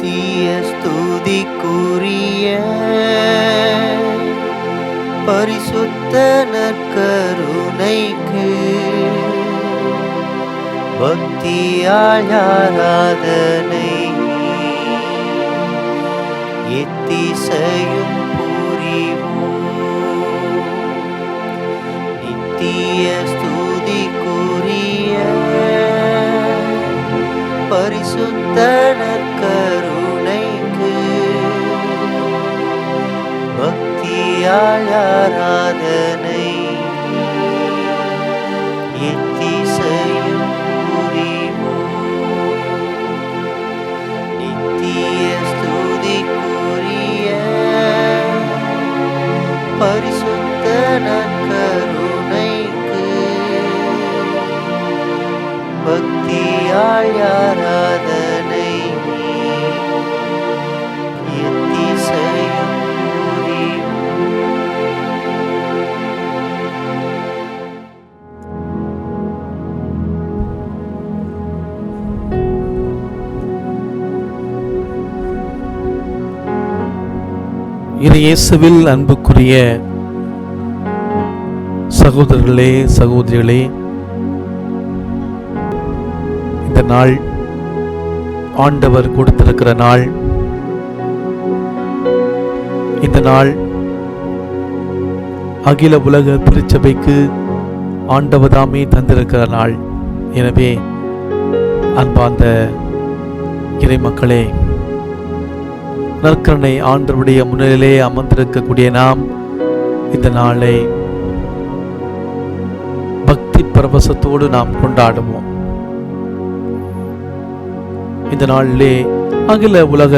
நித்திய ஸ்துதிக்குரிய பரிசுத்த நற்கருணைக்கு பக்தியால் ஆராதனை எத்திசையும் புரிவோம். நித்திய ஸ்துதிக்குரிய பரிசுத்த நற்கருணைக்கு பக்தியால் ஆராதனை எத்திசையும் புரிவோம். நித்திய ஸ்துதிக்குரிய பரிசுத்த நற்கருணைக்கு பக்தியால் ஆராதனை எத்திசையும் புரிவோம். இயேசுவில் அன்புக்குரிய சகோதரர்களே, சகோதரிகளே, இந்த நாள் ஆண்டவர் கொடுத்திருக்கிற நாள். இந்த நாள் அகில உலக திருச்சபைக்கு ஆண்டவதாமே தந்திருக்கிற நாள். எனவே அன்பார்ந்த இறை மக்களே, நற்கருணை ஆண்டவருடைய முன்னிலையிலே அமர்ந்திருக்கக்கூடிய நாம் இந்த நாளை பக்தி பரவசத்தோடு நாம் கொண்டாடுவோம். இந்த நாளிலே அகில உலக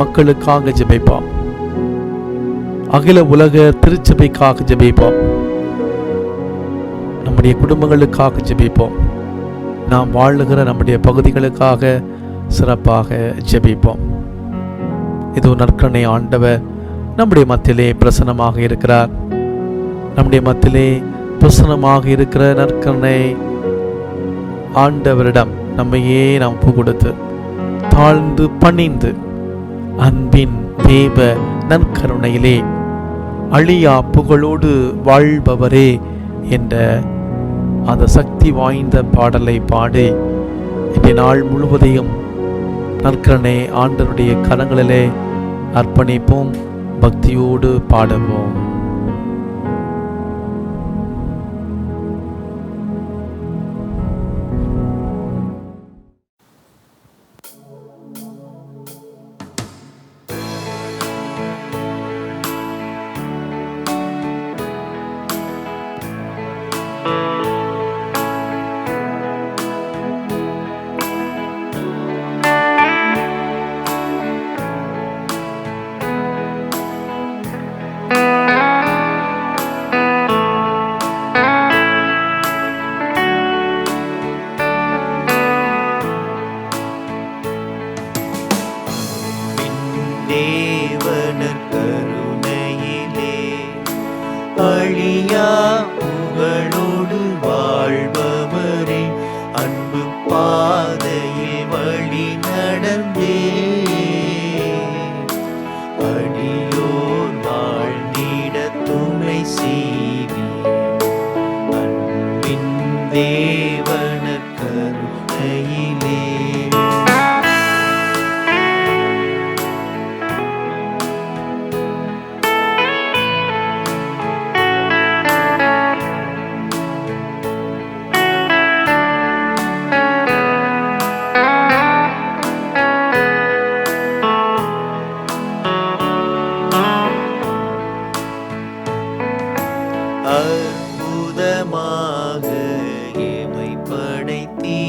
மக்களுக்காக ஜெபிப்போம். அகில உலக திருச்சபைக்காக ஜெபிப்போம். நம்முடைய குடும்பங்களுக்காக ஜெபிப்போம். நாம் வாழுகிற நம்முடைய பகுதிகளுக்காக சிறப்பாக ஜெபிப்போம். இது நற்கருணை ஆண்டவர் நம்முடைய மத்தியிலே பிரசன்னமாக இருக்கிறார். நம்முடைய மத்தியிலே பிரசன்னமாக இருக்கிற நற்கருணை ஆண்டவரிடம் நம்மையே நாம் கொடுத்து தாழ்ந்து பணிந்து அன்பின் தேவ நற்கருணையிலே அழியா புகழோடு வாழ்பவரே என்ற அந்த சக்தி வாய்ந்த பாடலை பாடி இந்த நாள் முழுவதையும் நற்கருணை ஆண்டவருடைய கரங்களிலே அர்ப்பணிப்போம். பக்தியோடு பாடுவோம். தேவனர் கருணையிலே அழியா புகழோடு வாழ்பவரே, அன்பு பாதையில் வழி நடந்தே அடியோர் வாழ்ந்திட துணை செய்வி. அன்பின் தேவனர் கருணையிலே அற்புதமாக எமை படைத்தீ,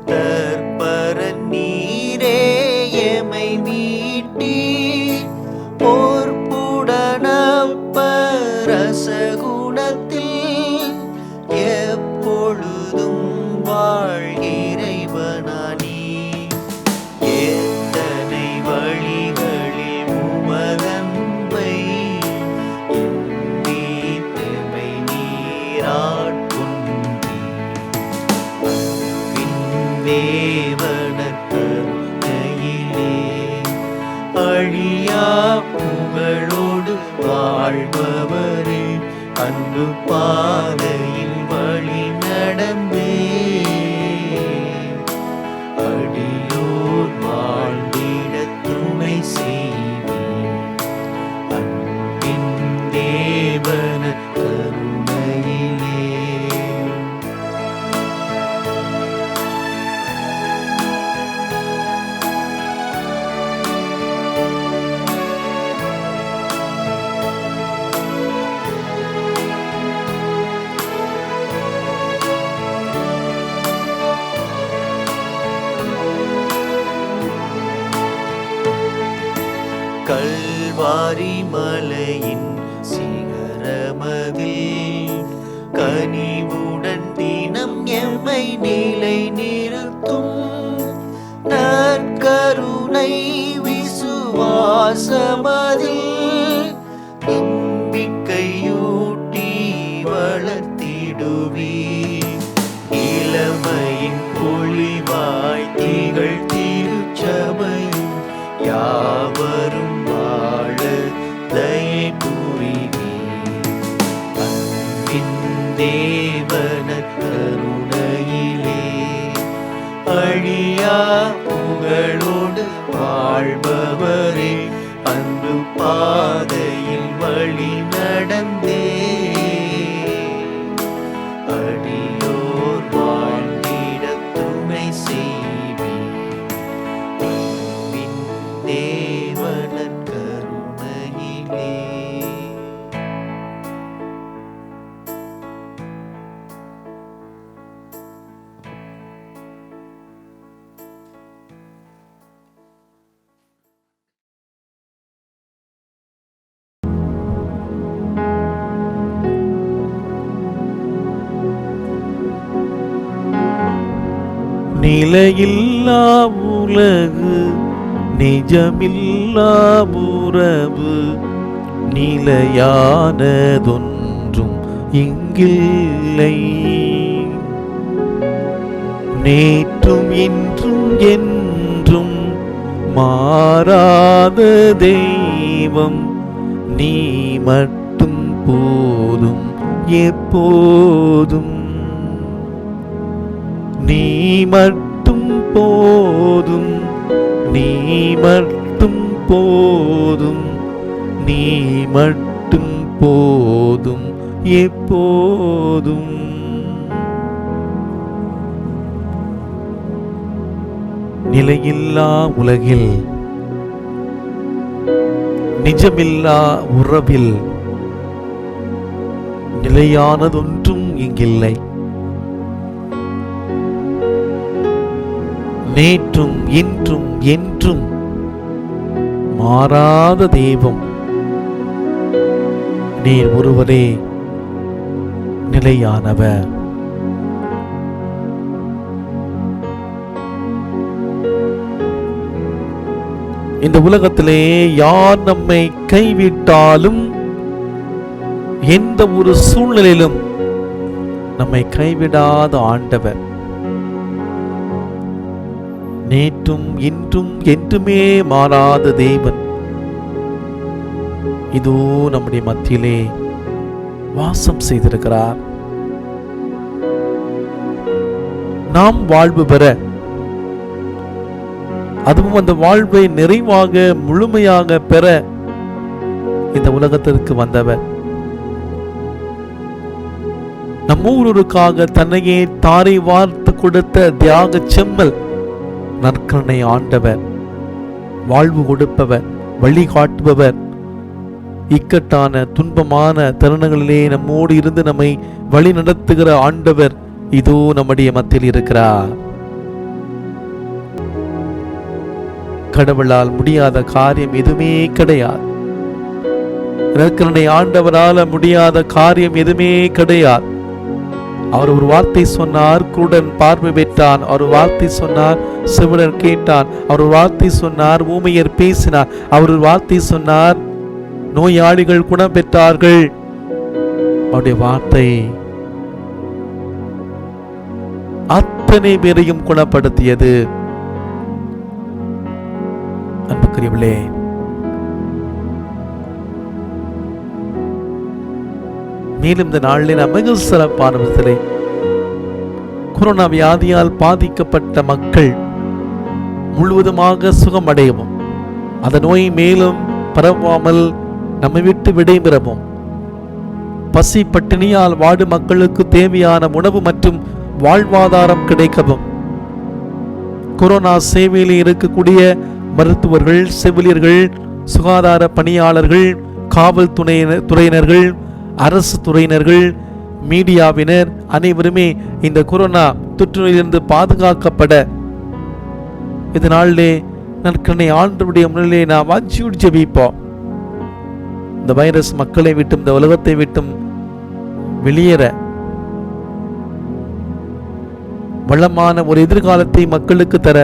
தற்பர நீரே எமை மீட்டீ. போர்ப்புடனப்பரசகுணத்தில் எப்பொழுதும் வாழ்கிறைவனானி. எத்தனை வழிகளில் உமதன்பை தேவனர் கருணையிலே வாழ்பவரே அன்பு பாதையில் வழி நடந்தே அடியோர் வாழ்ந்திட துணை செய்வீர் அன்பின் தேவன கருணையிலே. கல்வாரி மலையின் சிகரமதில் கனிவுடன் தினம் எம்மை நிலை நிறுத்தும் நற்கருணை விசுவாசமதில் நம்பிக்கையூட்டி வளர்த்திடுவீர் இளமையின் பொழிவாய் திகழ் திருச்சபையும் யாவரும் வாழ தயை புரிவீர் அன்பின் தேவன கருணையிலே அழியா புகழோடு வாழ்பவரே அன்பு பாதையில் வழி நடந்தே அடியோர் வாழ்ந்திட துணை செய்வீர் அன்பின் தேவன கருணையிலே. நிலையில்லா உலகு நிஜமில்லா உறவு நிலையானதொன்றும் இங்கில்லை நேற்றும் இன்றும் என்றும் மாறாத தெய்வம் நீ மட்டும் போதும் எப்போதும் நீ மட்டும் போதும் நீ மட்டும் போதும் நீ மட்டும் போதும் எப்போதும். நிலையில்லா உலகில் நிஜமில்லா உறவில் நிலையானதொன்றும் இங்கில்லை நேற்றும் இன்றும் என்றும் மாறாத தெய்வம் நீர் ஒருவரே நிலையானவர். இந்த உலகத்திலே யார் நம்மை கைவிட்டாலும் எந்த ஒரு சூழ்நிலையிலும் நம்மை கைவிடாத ஆண்டவர் நேற்றும் இன்றும் என்றுமே மாறாத தேவன் இதோ நம்முடைய மத்தியிலே வாசம் செய்திருக்கிறார். நாம் வாழ்வு பெற அதுவும் அந்த வாழ்வை நிறைவாக முழுமையாக பெற இந்த உலகத்திற்கு வந்தவர் நம் ஒவ்வொருவருக்காக தன்னையே தாரை வார்த்து கொடுத்த தியாக செம்மல் நற்கருணை ஆண்டவர், வாழ்வு கொடுப்பவர், வழிகாட்டுபவர், இக்கட்டான துன்பமான தருணங்களிலே நம்மோடு இருந்து நம்மை வழி நடத்துகிற ஆண்டவர் இதோ நம்முடைய மத்தியில் இருக்கிறார். கடவுளால் முடியாத காரியம் எதுவுமே கிடையாது. நற்கருணை ஆண்டவரால் முடியாத காரியம் எதுவுமே கிடையாது. அவர் ஒரு வார்த்தை சொன்னார், குருடன் பார்வை பெற்றான். அவர் ஒரு வார்த்தை சொன்னார், செவிடன் கேட்டான். அவர் ஒரு வார்த்தை சொன்னார், ஊமையர் பேசினார். அவர் ஒரு வார்த்தை சொன்னார், நோயாளிகள் குணம் பெற்றார்கள். அவருடைய வார்த்தை அத்தனை பேரையும் குணப்படுத்தியது. அன்புக்குரியவர்களே, மேலும் இந்த நாளில் நாம் மிக சிறப்பான விதத்திலே கொரோனா வியாதியால் பாதிக்கப்பட்ட மக்கள் முழுவதுமாக சுகமடையவும், அந்த நோய் மேலும் பரவாமல் நம்மை விட்டு விடைபெறவும், பசி பட்டினியால் வாடும் மக்களுக்கு தேவையான உணவு மற்றும் வாழ்வாதாரம் கிடைக்கவும், கொரோனா சேவையில் இருக்கக்கூடிய மருத்துவர்கள், செவிலியர்கள், சுகாதார பணியாளர்கள், காவல் துறையினர்கள், அரசு துறையினர்கள், மீடியாவினர் அனைவருமே இந்த கொரோனா தொற்று நோயிலிருந்து பாதுகாக்கப்பட இந்த நாளிலே நற்கருணை ஆண்டவருடைய முன்னிலே நாம் வாஞ்சியோடு ஜெபிப்போம். இந்த வைரஸ் மக்களை விட்டும் இந்த உலகத்தை விட்டும் வெளியேற வளமான ஒரு எதிர்காலத்தை மக்களுக்கு தர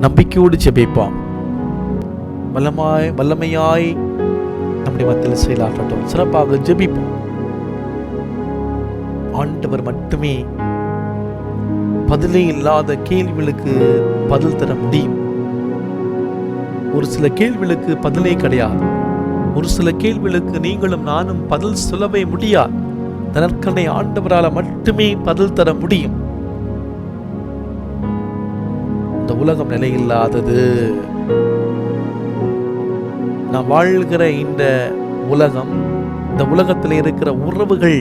நம்பிக்கையோடு ஜெபிப்போம். வல்லமையாய் நம்முடைய மத்தியில் செயலாற்றட்டும். சிறப்பாக ஜெபிப்போம். ஆண்டவர் மட்டுமே பதிலே இல்லாத கேள்விகளுக்கு பதில் தர முடியும். ஒரு சில கேள்விகளுக்கு பதிலே கிடையாது. ஒரு சில கேள்விகளுக்கு நீங்களும் நானும் பதில் சொல்லவே முடியாது. நற்கருணை ஆண்டவரால் மட்டுமே பதில் தர முடியும். இந்த உலகம் நிலையில்லாதது. நாம் வாழ்கிற இந்த உலகம், இந்த உலகத்தில் இருக்கிற உறவுகள்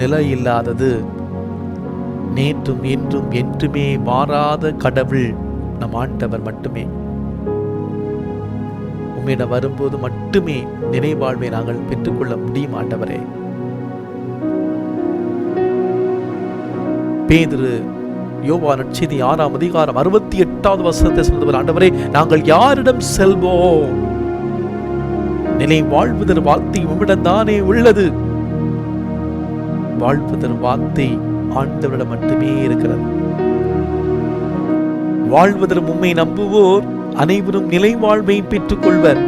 நிலையில்லாதது. நேற்றும் என்றும் என்றுமே மாறாத கடவுள் நம் ஆண்டவர் மட்டுமே. உம்மிடம் வரும்போது மட்டுமே நிறைவாழ்வை நாங்கள் பெற்றுக்கொள்ள முடியும் ஆண்டவரே. பேதுரு யோவான் நற்செய்தி 6ஆம் அதிகாரம் 68வது வசனத்தை சொல்லுவார், ஆண்டவரே நாங்கள் யாரிடம் செல்வோம்? நிலை வாழ்வுதர் வார்த்தை உம்மிடம் தானே உள்ளது. வாழ்வுதர் வார்த்தை ஆண்டவரிடம் மட்டுமே இருக்கிறது. வாழ்வதற்கு உம்மை நம்புவோர் அனைவரும் நிலை வாழ்வை பெற்றுக் கொள்வர்.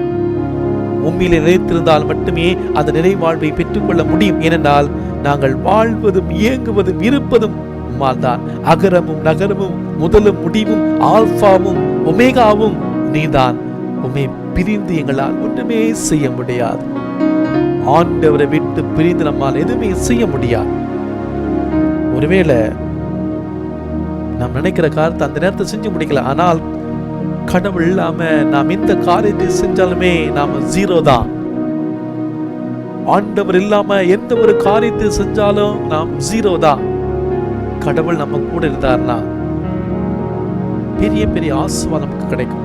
உம்மிலே நிலைத்திருந்தால் மட்டுமே அந்த நிலை வாழ்வை பெற்றுக்கொள்ள முடியும். ஏனென்றால் நாங்கள் வாழ்வதும் இயங்குவதும் இருப்பதும் உம்மால் தான். அகரமும் நகரமும் முதலும் முடிவும் ஆல்பாவும் ஒமேகாவும் நீதான். உம்மை பிரிந்து எங்களால் ஒன்றுமே செய்ய முடியாது. ஆண்டவரை விட்டு பிரிந்து நம்மால் எதுவுமே செய்ய முடியாது. ஒருவேளை நாம் நினைக்கிற காரியத்தை அந்த நேரத்தை செஞ்சு முடிக்கல, ஆனால் கடவுள் இல்லாம நாம் எந்த காரியத்தை செஞ்சாலுமே நாம ஜீரோ தான். ஆண்டவர் இல்லாம எந்த ஒரு காரியத்தை செஞ்சாலும் நாம் ஜீரோ தான். கடவுள் நம்ம கூட இருந்தார்னா பெரிய பெரிய ஆசீர்வாதம் நமக்கு கிடைக்கும்.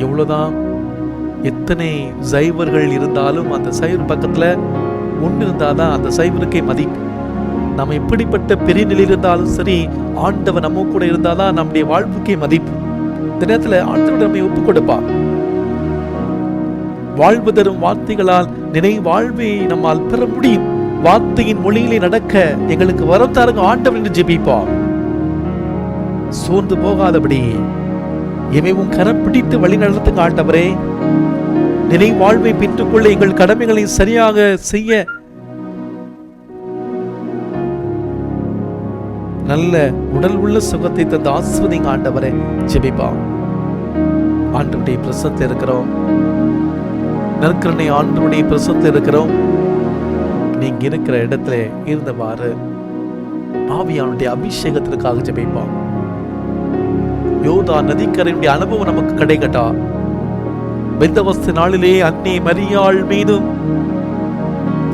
எவ்வளவுதான் எத்தனை சைவர்கள் இருந்தாலும் அந்த சைவர் பக்கத்துல ஒன்று இருந்தாதான் அந்த சைவருக்கே மதிப்பு. நம்ம எப்படிப்பட்ட பெரிய நிலையில் இருந்தாலும் சரி, ஆண்டவர் நம்ம கூட இருந்தாதான் நம்முடைய வாழ்வுக்கே மதிப்பு. இந்த நேரத்துல ஆண்டவர் நம்மை ஒப்புக் கொடுப்பார். வாழ்வு தரும் வார்த்தைகளால் நினை வாழ்வை நம்மால் பெற முடியும். வார்த்தையின் மொழியிலே நடக்க எங்களுக்கு வரம் தாருங்க ஆண்டவர் என்று ஜெபிப்போம். சோர்ந்து போகாதபடி எவையும் கரம் பிடித்து வழி நடத்துங்க ஆண்டவரே. நிலை வாழ்வை பெற்றுக்கொள்ள எங்கள் கடமைகளை சரியாக செய்ய நல்ல உடல் உள்ள சுகத்தை தந்த ஆசீர்வதிங்க ஆண்டவரே. ஜெபிப்போம். ஆண்டவருடைய பிரசன்னத்தில் இருக்கிறோம். நற்கருணை ஆண்டவருடைய பிரசன்னத்தில் இருக்கிறோம். நீங்க இருக்கிற இடத்துல இருந்தவாறு ஆவியானுடைய அபிஷேகத்திற்காக ஜெபிப்போம். யோதா நதிக்கரையுடைய அனுபவம் நமக்கு கிடைக்கட்டா. பெந்தகோஸ்து நாளிலே அன்னை மரியாள் மீதும்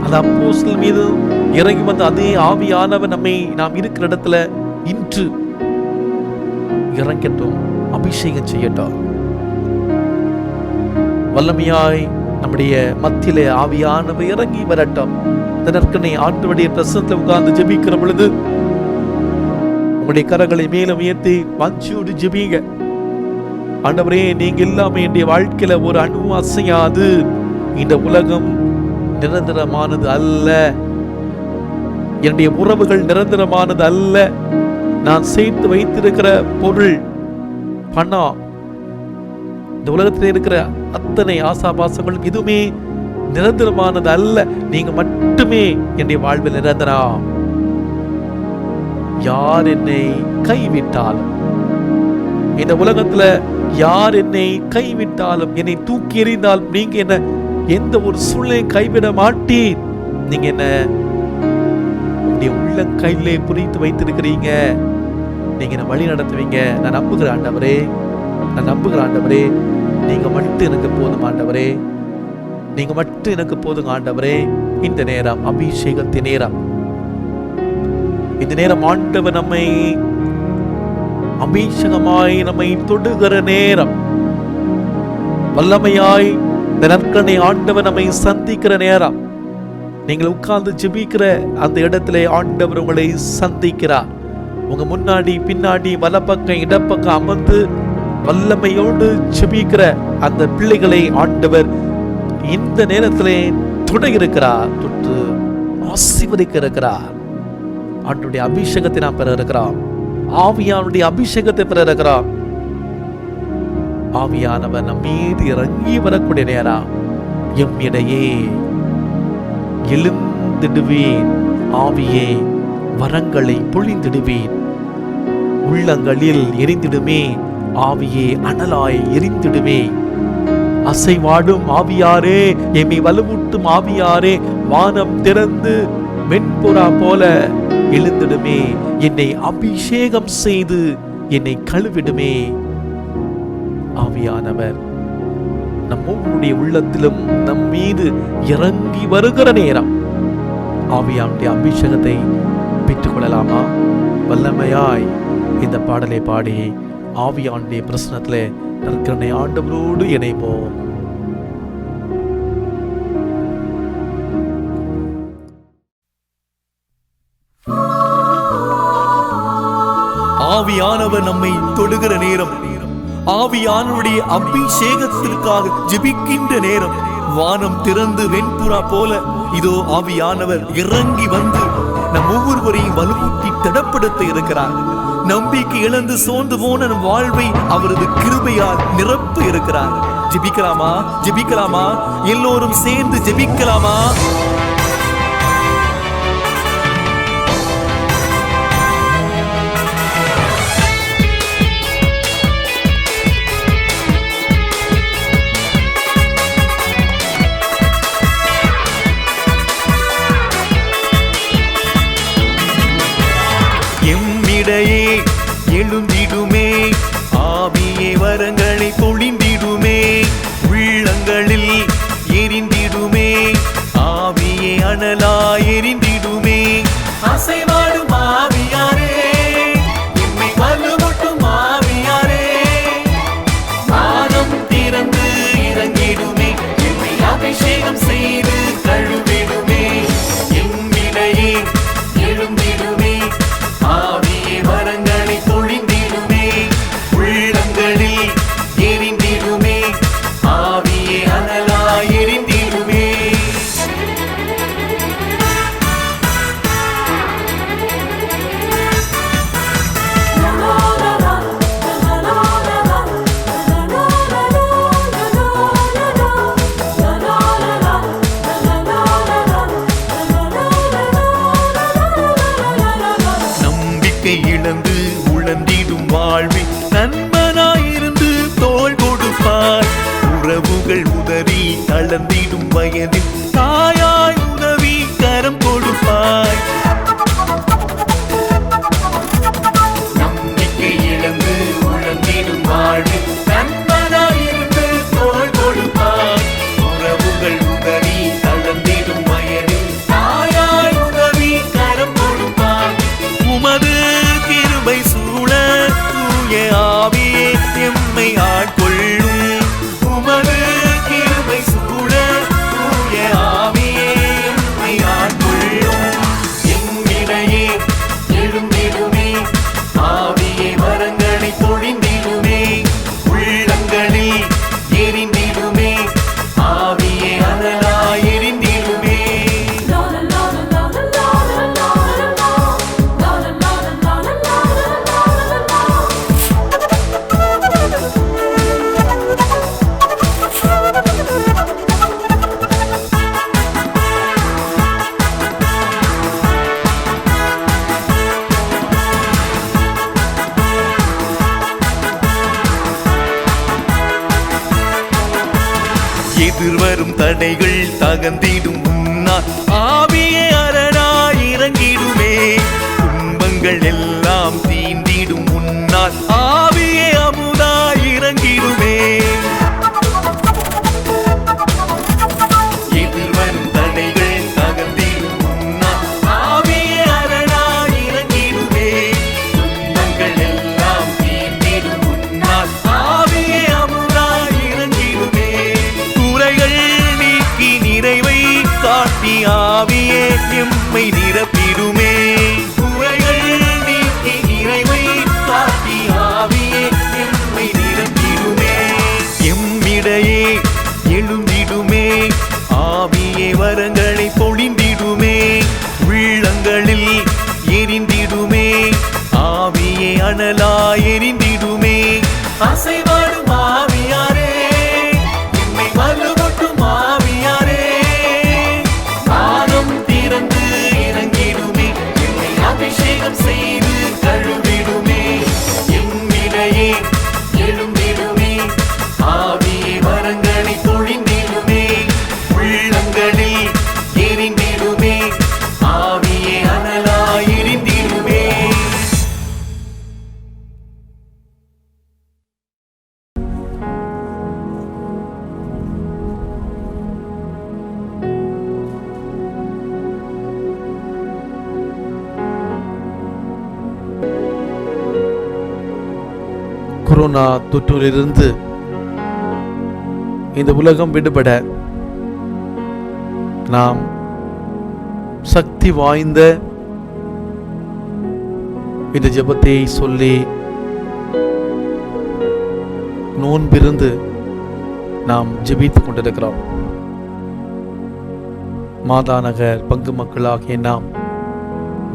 அந்த அப்போஸ்தலர் மீதும் இறங்கி வந்த அதே ஆவியானவர் நம்மை நாம் இருக்கிற இடத்துல இன்று இறங்கட்டும், அபிஷேகம் செய்யட்டும். வல்லமையாய் நம்முடைய மத்தியிலே ஆவியானவர் இறங்கி வரட்டும். நற்கருணை ஆண்டவருடைய பிரசன்னத்தில் உட்கார்ந்து ஜெபிக்கிற பொழுது உங்களுடைய கரங்களை மேலும் உயர்த்தி வாஞ்சியோடு ஜெபிங்க. ஆண்டவரே, நீங்க இல்லாம என்னுடைய வாழ்க்கையில ஒரு அணுவும் அசையாது. இந்த உலகம் நிரந்தரமானது அல்ல. என்னுடைய உறவுகள் நிரந்தரமானது அல்ல. நான் சேர்த்து வைத்திருக்கிற பொருள், பணம், இந்த உலகத்தில் இருக்கிற அத்தனை ஆசாபாசங்களும் எதுவுமே நிரந்தரமானது அல்ல. நீங்க மட்டுமே என்னுடைய வாழ்வில் நிரந்தரம். யார் என்னை கைவிட்டாலும், இந்த உலகத்துல யார் என்னை கைவிட்டாலும், என்னை தூக்கி எறிந்தாலும், நீங்க என்ன எந்த ஒரு சூழ்நிலை கைவிட மாட்டீர். நீங்க என்ன உங்களுடைய உள்ள கையிலே புரித்து வைத்திருக்கிறீங்க. நீங்க என்ன வழி நடத்துவீங்க. நான் நம்புகிறேன் ஆண்டவரே, நான் நம்புகிறேன் ஆண்டவரே. நீங்க மட்டும் எனக்கு போதும் ஆண்டவரே, நீங்க மட்டும் எனக்கு போதும் ஆண்டவரே. இந்த நேரம் அபிஷேகத்தின் நேரம். இந்த நேரம் ஆண்டவர் நம்மை அபிஷேகமாய் நம்மை தொடுகிற நேரம். வல்லமையாய் இந்த நற்கனை ஆண்டவர் நம்மை சந்திக்கிற நேரம். நீங்கள் உட்கார்ந்து ஜெபிக்கிற அந்த இடத்திலே ஆண்டவர் உங்களை சந்திக்கிறார். உங்க முன்னாடி பின்னாடி வலப்பக்கம் இடப்பக்கம் அமர்ந்து வல்லமையோடு ஜெபிக்கிற அந்த பிள்ளைகளை ஆண்டவர் இந்த நேரத்திலே தொட இருக்கிறார், தொட்டு ஆசீர்வதிக்க இருக்கிறார். ஆண்டவருடைய அபிஷேகத்தை நாம் பெற இருக்கிறோம். ஆவியானுடைய அபிஷேகத்தை பெற இருக்கிறோம். ஆவியானவர் நம் மீது இறங்கி வரக்கூடிய நேரம். எம்மிடையே எழுந்திடுவேன், ஆவியே வரங்களை பொழிந்திடுவேன். உள்ளங்களில் எரிந்திடுமே, ஆவியே அனலாய் எரிந்திடுமே. அசைவாடும் ஆவியாரே, எம்மை வலுவூட்டும் ஆவியாரே, வானம் திறந்து வெண்புறா போல எழுந்திடுமே. என்னை அபிஷேகம் செய்து என்னை கழுவிடுமே. ஆவியானவர் நம் ஒவ்வொருடைய உள்ளத்திலும் நம் மீது இறங்கி வருகிற நேரம். ஆவியானுடைய அபிஷேகத்தை பெற்றுக் கொள்ளலாமா? வல்லமையாய் இந்த பாடலை பாடி ஆவியானுடைய பிரசனத்திலே நற்கருணை ஆண்டவரோடு இணைப்போம். ஆவியானவர் நம்மை தொடுகிற நேரம், ஆவியானவருடைய அபிஷேகத்திற்காக ஜெபிக்கின்ற நேரம். வானம் திறந்து வெண்புறா போல இதோ ஆவியானவர் இறங்கி வந்து நம் ஒவ்வொருவரையும் வலுவூட்டி திடப்படுத்த இருக்கிறார். நம்பிக்கை இழந்து சோர்ந்து போன நம் வாழ்வை அவரது கிருபையால் நிரப்ப இருக்கிறார். ஜெபிக்கலாமா? ஜெபிக்கலாமா? எல்லோரும் சேர்ந்து ஜெபிக்கலாமா? எம்மிடையே எழுந்திடுமே, ஆவியே வரங்களை பொழிந்திடுமே. உள்ளங்களில் எரிந்திடுமே, ஆவியே அனலாய் எரிந்திடுமே. அசைவாடும் ஆவியாரே, எம்மை வலுவூட்டும் ஆவியாரே, வானம் திறந்து இறங்கிடுமே, எம்மை அபிஷேகம் செய்து கழுவிடுமே. எம்மிடையே எழுந்திடுமே, ஆவியே வரங்களை பொழிந்திடுமே. உள்ளங்களில் எரிந்திடுமே, ஆவியே அனலாய் எரிந்திடுமே. நம்பிக்கை இழந்து உழந்திடும் வாழ்வில் நண்பனாயிருந்து தோள் கொடுப்பார். உறவுகள் உதறி தளர்ந்திடும் வயதில் தாயாய் உதவி கரம் கொடுப்பாய். நம்பிக்கை இழந்து உழந்திடும் வாழ்வில் நண்பனாயிருந்து தோள் கொடுப்பார். உறவுகள் உதறி தளர்ந்திடும் வயதில் தாயாய் உதவி கரம் கொடுப்பார். உமது கிருபை சூழ தூய ஆவியே எம்மை ஆட்கொள்ளும். உமது கிருபை சூழ தூய தடைகள் தகர்ந்திடும் முன்னால் ஆவியே அரணாய் இறங்கிடுமே. துன்பங்கள் எல்லாம் தீண்டிடும் முன்னால் ஆவியே அமுதாய் இறங்கிடுமே. எதிர்வரும் தடைகள் தகர்ந்திடும் முன்னால் ஆவியே அரணாய் இறங்கிடுமே. துன்பங்கள் எல்லாம் தீண்டிடும் முன்னால் ஆவியே அமுதாய் இறங்கிடுமே. குறைகள் நீக்கி நிறைவை காட்டி ஆவியே எம்மை நிரப்பிடுமே. குறைகள் நீக்கி நிறைவை காட்டி ஆவியே எம்மை நிரப்பிடுமே. எம்மிடையே எழுந்திடுமே. ஆவியே வரங்களை பொழிந்திடுமே. உள்ளங்களில் எரிந்திடுமே. ஆவியே அனலாய் எரிந்திடுமே. அசைவாடும் ஆவியாரே, எம்மை வலுவூட்டும் ஆவியாரே, வானம் திறந்து இறங்கிடுமே. எம்மை அபிஷேகம் செய்து கழுவிடுமே. எம்மிடையே எழும்பிடுமே. ஆவியே வரங்களை பொழிந்திடுமே. உள்ளங்களில் எரிந்திடுமே. ஆவியே அனலாய் எரிந்திடுமே. கொரோனா தொற்றிலிருந்து இந்த உலகம் விடுபட நாம் சக்தி வாய்ந்த இந்த ஜெபத்தை சொல்லி நோன்பிருந்து நாம் ஜெபித்துக் கொண்டிருக்கிறோம். மாதாநகர் பங்கு மக்களாகிய நாம்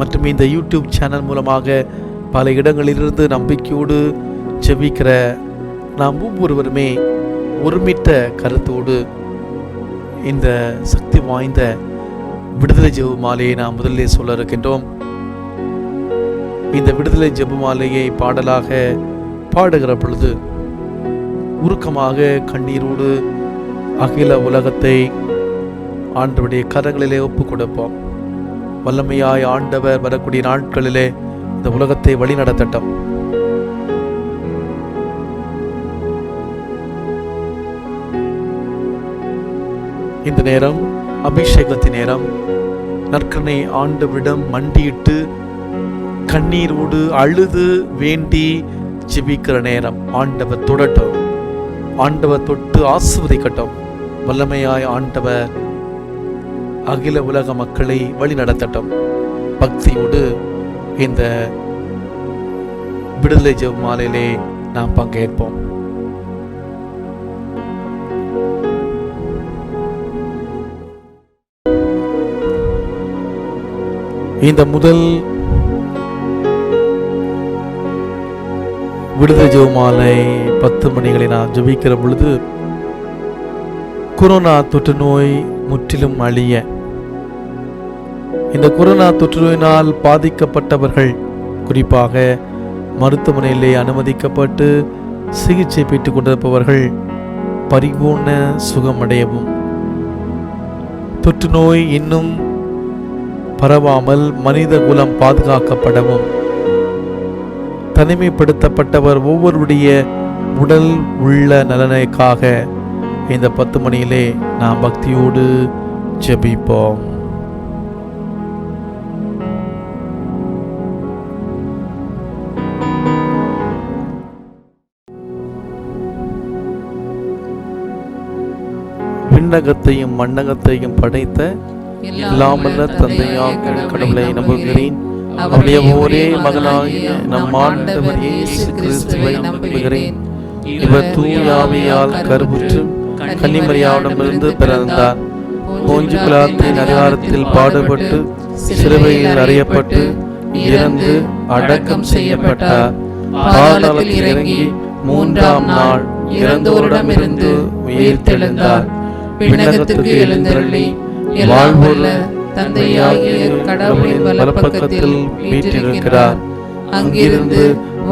மற்றும் இந்த யூடியூப் சேனல் மூலமாக பல இடங்களிலிருந்து நம்பிக்கையோடு ஜெபிக்கிற நாம் ஒவ்வொருவருமே ஒருமித்த கருத்தோடு இந்த சக்தி வாய்ந்த விடுதலை ஜெப மாலையை நாம் முதலில் சொல்ல இருக்கின்றோம். இந்த விடுதலை ஜெப மாலையை பாடலாக பாடுகிற பொழுது உருக்கமாக கண்ணீரோடு அகில உலகத்தை ஆண்டவருடைய கரங்களிலே ஒப்பு கொடுப்போம். வல்லமையாய் ஆண்டவர் வரக்கூடிய நாட்களிலே இந்த உலகத்தை வழி நடத்தட்டும். இந்த நேரம் அபிஷேகத்தின் நேரம். நற்கருணை ஆண்டவரிடம் மண்டியிட்டு கண்ணீரோடு அழுது வேண்டி ஜெபிக்கிற நேரம். ஆண்டவர் தொடட்டும். ஆண்டவர் தொட்டு ஆசீர்வதிக்கட்டும். வல்லமையாய் ஆண்டவர் அகில உலக மக்களை வழி நடத்தட்டும். பக்தியோடு இந்த விடுதலை ஜெப மாலையிலே நாம் பங்கேற்போம். இந்த முதல் விடுதலை ஜெப மாலை 10 மணிகளை நாம் ஜெபிக்கிற பொழுது கொரோனா தொற்று நோய் முற்றிலும் அழிய, இந்த கொரோனா தொற்று நோயினால் பாதிக்கப்பட்டவர்கள் குறிப்பாக மருத்துவமனையிலே அனுமதிக்கப்பட்டு சிகிச்சை பெற்றுக் கொண்டிருப்பவர்கள் பரிபூர்ண சுகமடையவும், தொற்று நோய் இன்னும் பரவாமல் மனித குலம் பாதுகாக்கப்படவும், தனிமைப்படுத்தப்பட்டவர் ஒவ்வொருடைய உடல் உள்ள நலனுக்காக இந்த 10 மணியிலே நாம் பக்தியோடு ஜெபிப்போம். விண்ணகத்தையும் மண்ணகத்தையும் படைத்த எல்லாமல்ல தந்தையாக கடவுளை நம்புகிறேன். அவருடைய ஒரே மகனாகிய நம் ஆண்டவர் இயேசு கிறிஸ்துவை நம்புகிறேன். இவர் தூய ஆவியால் கருவுற்று கன்னிமரியாவிடமிருந்து பிறந்தார். போஞ்சு பிலாத்தின் அதிகாரத்தில் பாடுபட்டு சிலுவையில் அறையப்பட்டு இறந்து அடக்கம் செய்யப்பட்டார். பாதாளத்தில் இறங்கி 3ஆம் நாள் இறந்தோரிடமிருந்து உயிர்த்தெழுந்தார். விண்ணகத்துக்கு எழுந்தருளி வாழ்வுள்ள தந்தையாகிய கடவுளின் வலப்பக்கத்தில் வீற்றிருக்கிறார். அங்கிருந்து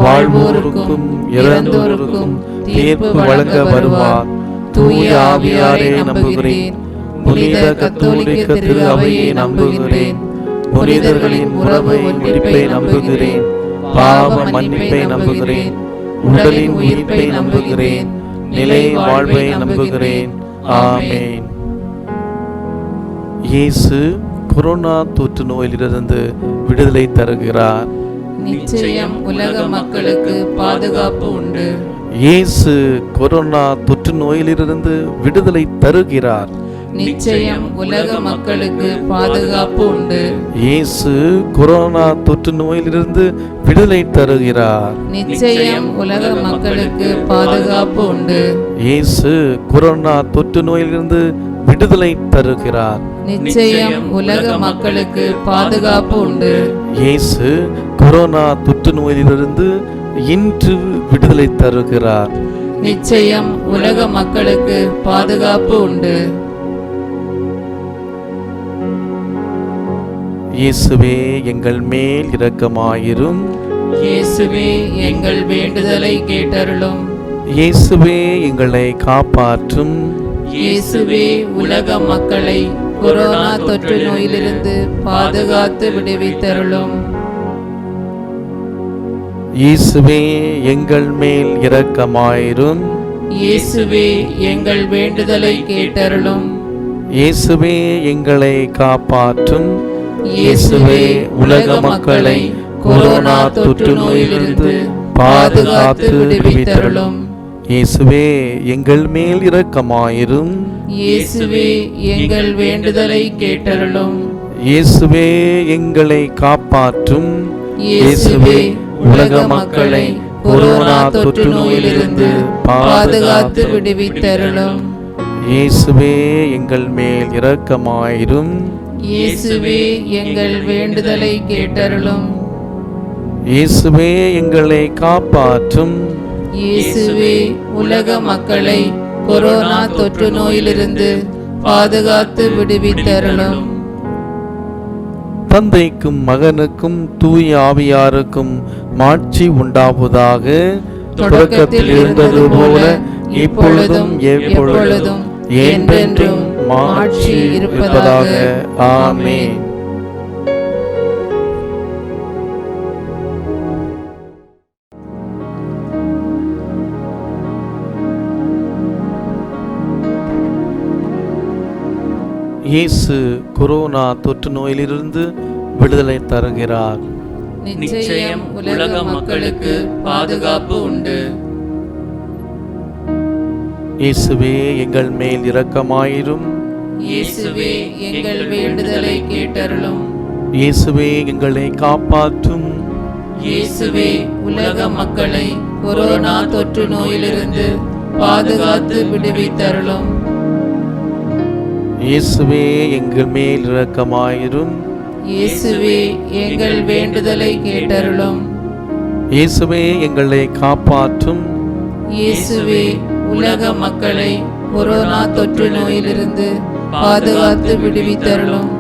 வாழ்வோருக்கும் இறந்தோருக்கும் தீர்ப்பு வழங்க வருவார். தூய ஆவியாரை நம்புகிறேன். புனித கத்தோலிக்க திரு அவையை நம்புகிறேன். புனிதர்களின் உறவு ஒன்றிப்பை நம்புகிறேன். பாவ மன்னிப்பை நம்புகிறேன். உடலின் உயிர்ப்பை நம்புகிறேன். நிலை வாழ்வை நம்புகிறேன். ஆமென். இயேசு கொரோனா தொற்று நோயிலிருந்து விடுதலை தருகிறார். நிச்சயம் உலக மக்களுக்கு பாதுகாப்பு உண்டு. இயேசு கொரோனா தொற்று நோயிலிருந்து விடுதலை தருகிறார். நிச்சயம் உலக மக்களுக்கு பாதுகாப்பு உண்டு. இயேசு கொரோனா தொற்று நோயிலிருந்து விடுதலை தருகிறார். நிச்சயம் உலக மக்களுக்கு பாதுகாப்பு உண்டு. இயேசு கொரோனா தொற்று நோயிலிருந்து விடுதலை தருகிறார். நிச்சயம் உலக மக்களுக்கு பாதுகாப்பு உண்டு. இயேசு கொரோனா தொற்று நோயிலிருந்து இன்று விடுதலை தருகிறார். நிச்சயம் உலக மக்களுக்கு பாதுகாப்பு உண்டு. இயேசுவே எங்கள் மேல் இரக்கமாயிரும். இயேசுவே எங்கள் வேண்டுதலை கேட்டருளும். இயேசுவே எங்களை காப்பாற்றும். இயேசுவே உலக மக்களை கொரோனா தொற்று நோயிலிருந்து பாதுகாத்து விடுவித்தருளும். இயேசுவே எங்கள் மேல் இரக்கமாயிரும். இயேசுவே எங்கள் வேண்டுதலை கேட்டருளும். இயேசுவே எங்களை காப்பாற்றும். இயேசுவே உலக மக்களை கொரோனா தொற்று நோயிலிருந்து பாதுகாத்து விடுவித்தருளும். இயேசுவே எங்கள் மேல் இரக்கமாயிரும். இயேசுவே எங்கள் வேண்டுதலை கேட்டருளும். இயேசுவே எங்களை காப்பாற்றும். இயேசுவே உலக மக்களை கொரோனா தொற்று நோயிலிருந்து பாதுகாத்து விடுவித்தருளும். இயேசுவே எங்கள் மேல் இரக்கமாயிரும். இயேசுவே எங்கள் வேண்டுதலை கேட்டருளும். இயேசுவே எங்களை காப்பாற்றும். இயேசுவே உலக மக்களை கொரோனா தொற்று நோயிலிருந்து பாதுகாத்து விடுவித்தருளும். தந்தைக்கும் மகனுக்கும் தூய ஆவியாருக்கும் மாட்சி உண்டாவதாக. தொடக்கத்தில் இருந்தது போல இப்பொழுதும் எப்பொழுதும் என்றென்றும் மாட்சி இருப்பதாக. ஆமென். இயேசு கொரோனா தொற்று நோயிலிருந்து விடுதலை தருகிறார். நிச்சயம் உலக மக்களுக்கு பாதுகாப்பு உண்டு. இயேசுவே எங்கள் மேல் இரக்கமாயிரும். இயேசுவே எங்கள் வேண்டுதலை கேட்டருளும். இயேசுவே எங்களை காப்பாற்றும். இயேசுவே உலக மக்களை கொரோனா தொற்று நோயிலிருந்து பாதுகாத்து விடுவித்தருளும். இயேசுவே எங்கள் மேல் இரக்கமாயிரும். இயேசுவே எங்கள் வேண்டுதலை கேட்டருளும். இயேசுவே எங்களை காப்பாற்றும். இயேசுவே உலக மக்களை கொரோனா தொற்று நோயிலிருந்து பாதுகாத்து விடுவித்தருளும்.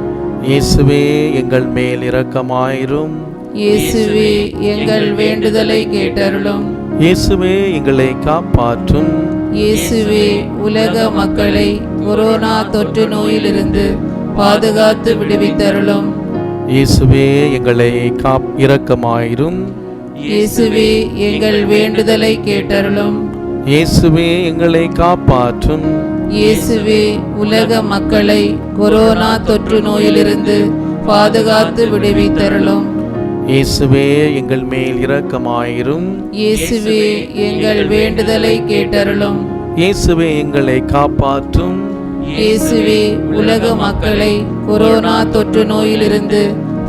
இயேசுவே எங்கள் மேல் இரக்கமாயிரும். இயேசுவே எங்கள் வேண்டுதலை கேட்டருளும். இயேசுவே எங்களை காப்பாற்றும். இயேசுவே உலக மக்களை கொரோனா தொற்று நோயிலிருந்து பாதுகாத்து விடுவித்தருளும். இயேசுவே எங்களை இரக்கமாயிரும். இயேசுவே எங்கள் வேண்டுதலை கேட்டருளும். இயேசுவே எங்களை காப்பாற்றும். இயேசுவே உலக மக்களை கொரோனா தொற்று நோயிலிருந்து பாதுகாத்து விடுவித்தருளும். இயேசுவே எங்கள் மேல் இரக்கமாயிரும். இயேசுவே எங்கள் வேண்டுதலை கேட்டருளும். இயேசுவே எங்களை காப்பாற்றும். இயேசுவே உலக மக்களை கொரோனா தொற்று நோயிலிருந்து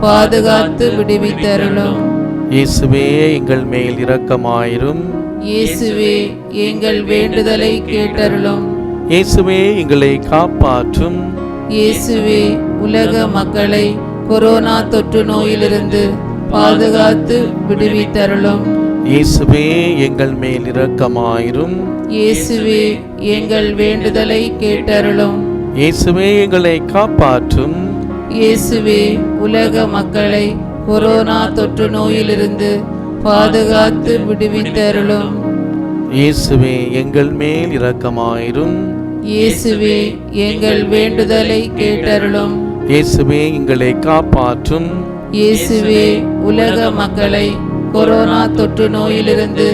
பாதுகாத்து விடுவித்தருளும். இயேசுவே எங்கள் மேல் இரக்கமாயிரும். இயேசுவே எங்கள் வேண்டுதலை கேட்டருளும். இயேசுவே எங்களை காப்பாற்றும். இயேசுவே உலக மக்களை கொரோனா தொற்று நோயிலிருந்து பாதுகாத்து விடுவித்தருளும். இயேசுவே எங்கள் மேல் இரக்கமாயிரும். இயேசுவே எங்கள் வேண்டுதலை கேட்டருளும். இயேசுவே எங்களை காப்பாற்றும். இயேசுவே உலக மக்களை கொரோனா தொற்று நோயிலிருந்து பாதுகாத்து விடுவித்தருளும். இயேசுவே எங்கள் மேல் இரக்கமாயிரும். இயேசுவே எங்கள் வேண்டுதலை கேட்டருளும். இயேசுவே எங்களை காப்பாற்றும். இயேசுவே உலக மக்களை கொரோனா தொற்று நோயிலிருந்து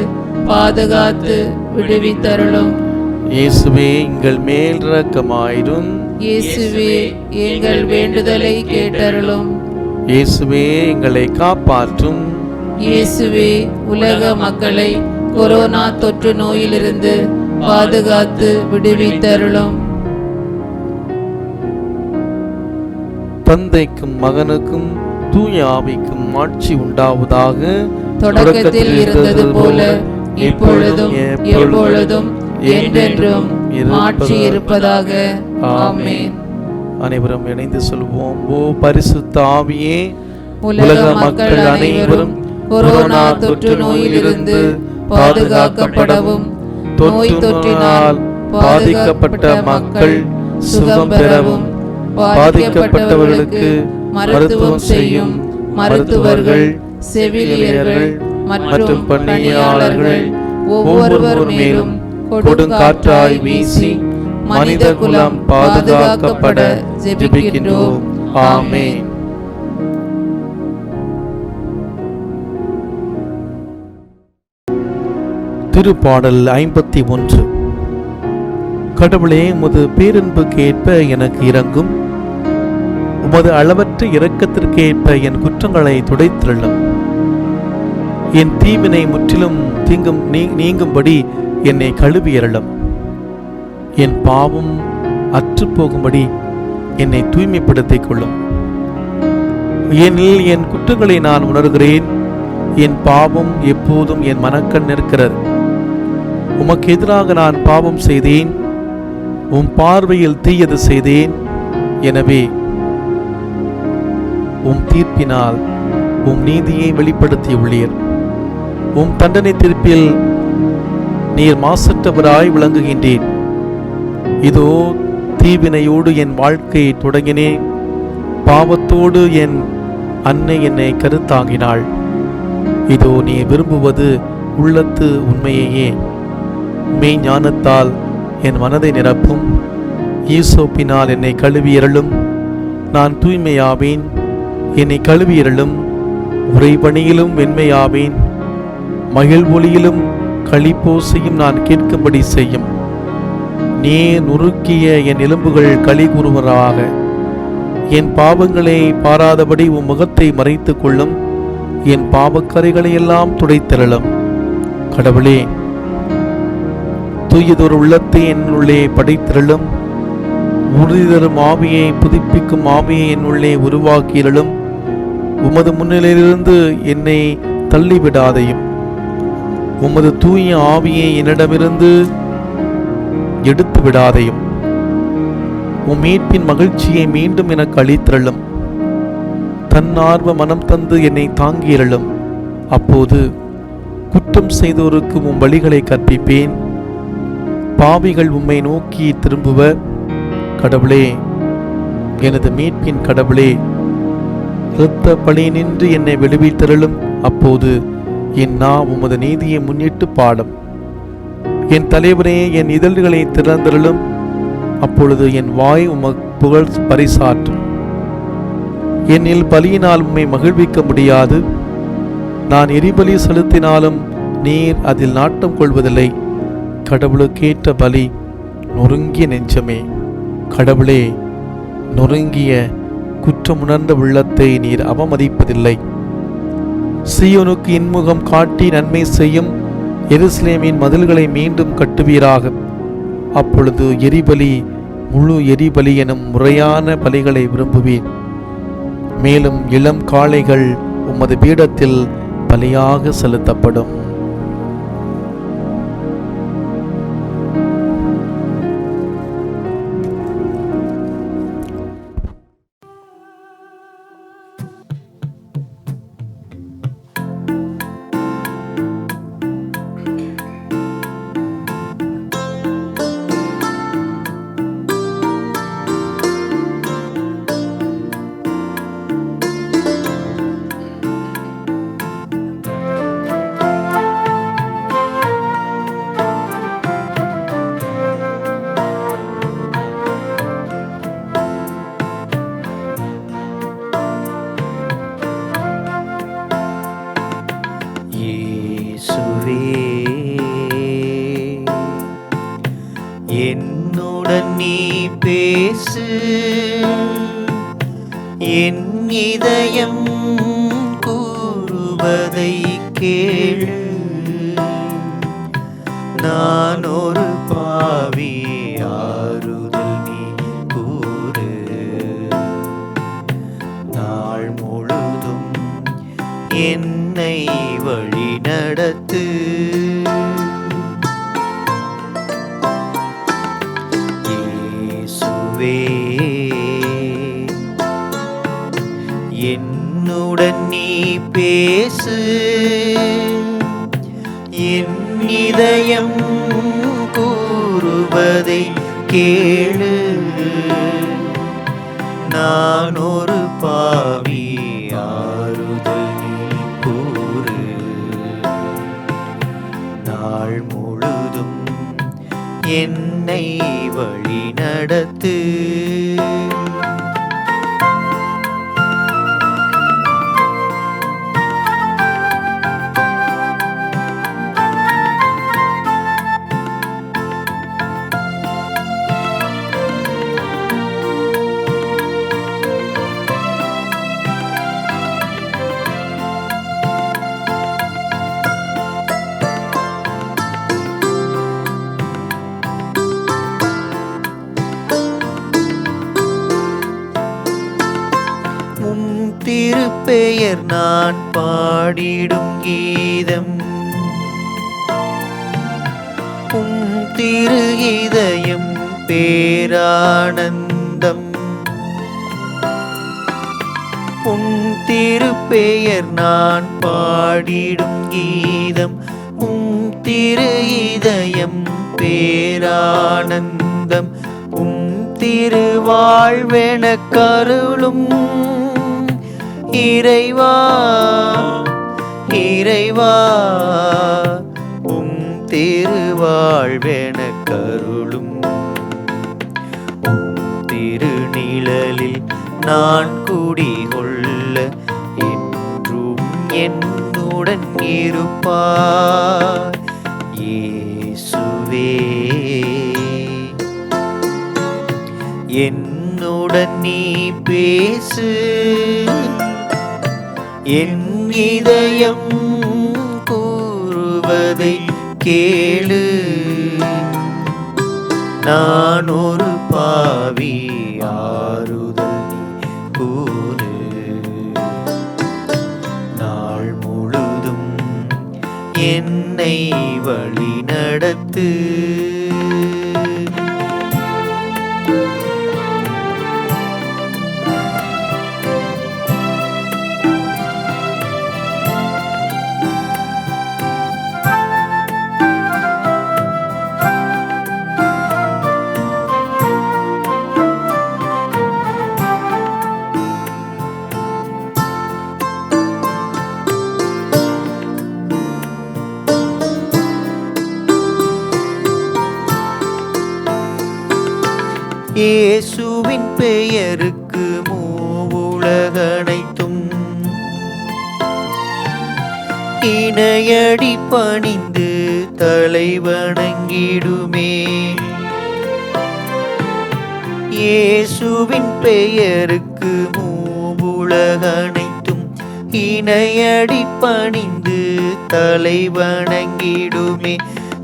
பாதுகாத்து விடுவித்தருளும். இயேசுவே எங்கள் மேல் இரக்கமாயிரும். இயேசுவே எங்கள் வேண்டுதலை கேட்டருளும். இயேசுவே எங்களை காப்பாற்றும். இயேசுவே உலக மக்களை கொரோனா தொற்று நோயிலிருந்து பாதுகாத்து விடுவித்தருளும். தந்தைக்கும் மகனுக்கும் தூய ஆவிக்கும் ஆட்சி உண்டாவதாக. தொடக்கத்தில் இருந்தது போல இப்பொழுதும் எப்பொழுதும் என்றென்றும் ஆட்சி இருப்பதாக. ஆமென். அனைவரும் இணைந்து சொல்வோம். ஓ பரிசுத்த ஆவியே, உலக மக்கள் அனைவரும் கொரோனா தொற்று நோயிலிருந்து பாதுகாக்கப்படவும், நோய் தொற்றினால் பாதிக்கப்பட்ட மக்கள் சுகம் பெறவும், பாதிக்கப்பட்டவர்களுக்கு மருத்துவம் செய்யும் மருத்துவர்கள், செவிலியர்கள் மற்றும் பணியாளர்கள் ஒவ்வொருவர் மேலும் கொடுங்காற்றாய் வீசி மனித குலம் பாதுகாக்கப்பட ஜெபிக்கின்றோம். ஆமென். திருப்பாடல் 51. கடவுளே, உமது பேரன்புக்கு ஏற்ப எனக்கு இரங்கும். உமது அளவற்ற இரக்கத்திற்கு ஏற்ப என் குற்றங்களை துடைத்தருளும். என் தீவினை முற்றிலும் நீங்கும்படி என்னை கழுவியருளும். என் பாவம் அற்றுப்போகும்படி என்னை தூய்மைப்படுத்திக் கொள்ளும். ஏனெனில் என் குற்றங்களை நான் உணர்கிறேன். என் பாவம் எப்போதும் என் மனக்கண் நிற்கிறது. உமக்கு எதிராக நான் பாவம் செய்தேன், உம் பார்வையில் தீயது செய்தேன். எனவே உம் தீர்ப்பினால் உம் நீதியை வெளிப்படுத்தியுள்ளீர். உம் தண்டனை தீர்ப்பில் நீர் மாசற்றவராய் விளங்குகின்றேன். இதோ தீவினையோடு என் வாழ்க்கையை தொடங்கினேன். பாவத்தோடு என் அன்னை என்னை கருத்தாங்கினாள். இதோ நீ விரும்புவது உள்ளத்து உண்மையையே. மெய் ஞானத்தால் என் மனதை நிரப்பும். ஈசோப்பினால் என்னை கழுவியருளும். நான் தூய்மையாவேன். என்னை கழுவியருளும். உறைபணியிலும் வெண்மையாவேன். மகிழ் ஒளியிலும் களிப்போசையும் நான் கேட்கும்படி செய்யும். நீ நுறுக்கிய என் எலும்புகள் களி கூறுவராக. என் பாவங்களை பாராதபடி உன் முகத்தை மறைத்துக் கொள்ளும். என் பாவக்கரைகளை எல்லாம் துடைத்தருளும். கடவுளே, தூயதொரு உள்ளத்தை என்னுள்ளே படைத்திருளும். உறுதி தரும் ஆவியை, புதுப்பிக்கும் ஆவியை என்னுள்ளே உருவாக்கியிருளும். உமது முன்னிலையிலிருந்து என்னை தள்ளிவிடாதையும். உமது தூய ஆவியை என்னிடமிருந்து எடுத்து விடாதையும். உம் மீட்பின் மகிழ்ச்சியை மீண்டும் எனக்கு அளித்திரளும். தன்னார்வ மனம் தந்து என்னை தாங்கியிருளும். அப்போது குற்றம் செய்தோருக்கு உம் வழிகளை கற்பிப்பேன். பாவிகள் உம்மை நோக்கி திரும்புவர். கடவுளே, எனது மீட்பின் கடவுளே, இரத்த பழி நின்று என்னை விடுவித்தருளும். அப்போது என் நா உமது நீதியை முன்னிட்டு பாடும். என் தலைவரே, என் இதழ்களை திறந்தருளும். அப்பொழுது என் வாய் உமக்கு புகழ் பரிசாற்றும். என்னில் பலியினால் உம்மை மகிழ்விக்க முடியாது. நான் எரிபலி செலுத்தினாலும் நீர் அதில் நாட்டம் கொள்வதில்லை. கடவுளுக்கேற்ற பலி நொறுங்கிய நெஞ்சமே. கடவுளே, நொறுங்கிய குற்றமுணர்ந்த உள்ளத்தை நீர் அவமதிப்பதில்லை. சீயோனுக்கு இன்முகம் காட்டி நன்மை செய்யும் எருசலேமின் மதில்களை மீண்டும் கட்டுவீராக. அப்பொழுது எரிபலி, முழு எரிபலி எனும் முறையான பலிகளை விரும்புவீர். மேலும் இளம் காளைகள் உமது பீடத்தில் பலியாக செலுத்தப்படும். பேசு, என் இதயம் கூறுவதை கேளு. நான் ஒரு பாவி, ஆறுதல் நீ கூறு. நாள் முழுதும் என்னை வழி நடத்து. இயேசுவே, என்னுடன் நீ பேசு, என் இதயம் கூறுவதை கேளு. நான் ஒரு பாவி, ஆறுதல் நீ கூறு. நாள் முழுதும் என்னை வழி நடத்து. திருப்பெயர் நான் பாடிடும் கீதம், திரு இதயம் பேரானந்தம். திருப்பெயர் நான் பாடிடும் கீதம், திரு இதயம் பேரானந்தம். திருவாழ்வென கருளும் இறைவா, இறைவா, திருவாழ்வென கருளும். திருநிழலில் நான் குடிகொள்ள என்றும் என்னுடன் இருப்பார். இயேசுவே, என்னுடன் நீ பேசு, என் இதயம் கூறுவதை கேளு. நான் ஒரு பாவி, ஆறுதல் நீ கூறு. நாள் முழுதும் என்னை வழி நடத்து. இயேசுவின் பெயருக்கு மூவுலகனைத்தும் இணையடி பணிந்து தலை வணங்கிடுமே. இயேசுவின் பெயருக்கு மூவுலகனைத்தும் இணையடி பணிந்து தலை வணங்கிடுமே.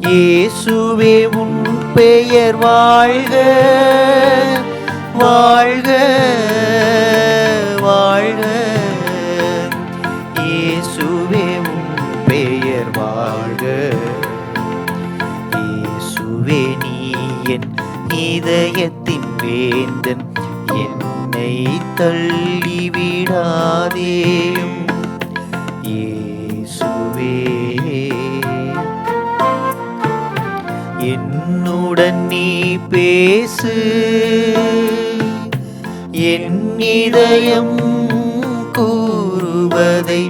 இயேசுவே, உன் பெயர் வாழ்க, வாழ்க, வாழ்க. இயேசுவே, உன் பெயர் வாழ்க. இயேசுவே, நீ என் இதயத்தின் வேந்தன், என்னை தள்ளிவிடாதேயும். இயேசுவே, என்னுடன் நீ பேசு, என் இதயம் கூறுவதை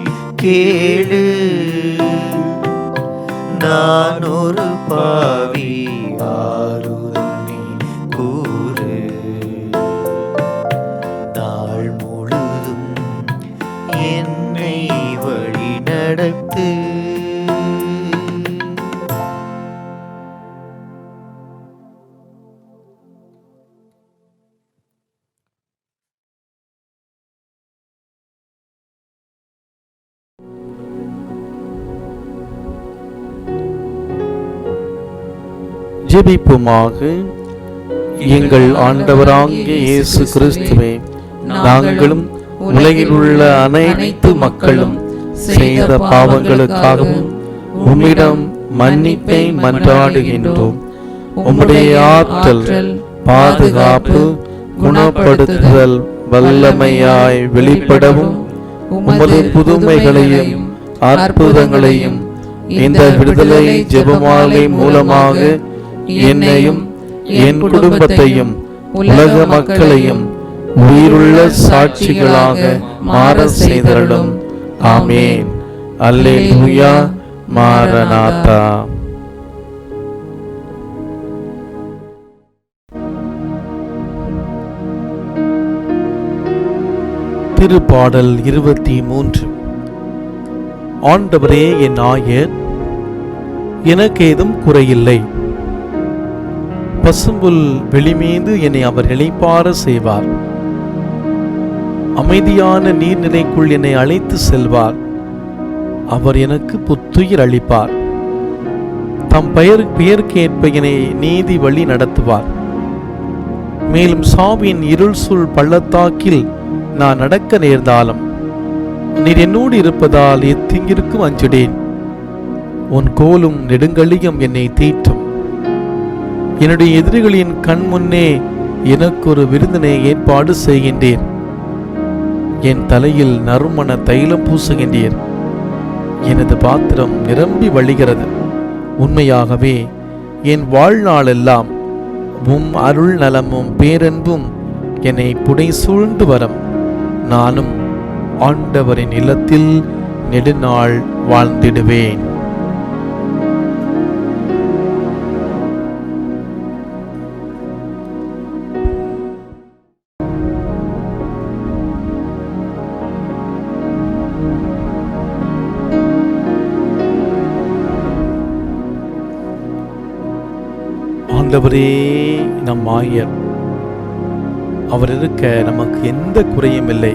கேளு. நான் ஒரு பாவி, ஆறுதல் நீ கூறு. நாள் முழுதும் என்னை வழி நடத்து. ஜெபிப்போமாக. எங்கள் ஆண்டவராகிய இயேசு கிறிஸ்துவே, நாங்களும் உலகில் உள்ள அனைத்து மக்களும் செய்த பாவங்களுக்காகவும் உம்மிடம் மன்னிப்பை மன்றாடுகின்றோம். உம்முடைய ஆற்றல், பாதுகாப்பு, குணப்படுத்துதல் வல்லமையாய் வெளிப்படவும் உமது புதுமைகளையும் அற்புதங்களையும் இந்த விடுதலை ஜெபமாலை மூலமாக என்னையும் என் குடும்பத்தையும் உலக மக்களையும் உயிருள்ள சாட்சிகளாக மாற செய்தருளும். ஆமேன். அல்லேலூயா. மாரநாதா. திருப்பாடல் 23. ஆண்டவரே என் ஆயர், எனக்கு ஏதும் குறையில்லை. பசும்புல் வெளிமீது என்னை அவர் இளைப்பாற செய்வார். அமைதியான நீர்நிலைக்குள் என்னை அழைத்து செல்வார். அவர் எனக்கு புத்துயிர் அளிப்பார். தம் பெயருக்கேற்ப என்னை நீதி வழி நடத்துவார். மேலும் சாவின் இருள் சூழ் பள்ளத்தாக்கில் நான் நடக்க நேர்ந்தாலும் நீர் என்னோடு இருப்பதால் எத்தீங்கிற்கும் அஞ்சிடேன். உன் கோலும் நெடுங்கலியும் என்னை தீற்றும். என்னுடைய எதிரிகளின் கண் முன்னே எனக்கு ஒரு விருந்தினை ஏற்பாடு செய்கின்றேன். என் தலையில் நறுமண தைலம் பூசுகின்றீர். எனது பாத்திரம் நிரம்பி வழிகிறது. உண்மையாகவே என் வாழ்நாளெல்லாம் உம் அருள் நலமும் பேரன்பும் என்னை புடை சூழ்ந்து வரும். நானும் ஆண்டவரின் இல்லத்தில் நெடுநாள் வாழ்ந்திடுவேன். ஆண்டவரே நம் ஆயர், அவர் இருக்க நமக்கு எந்த குறையும் இல்லை.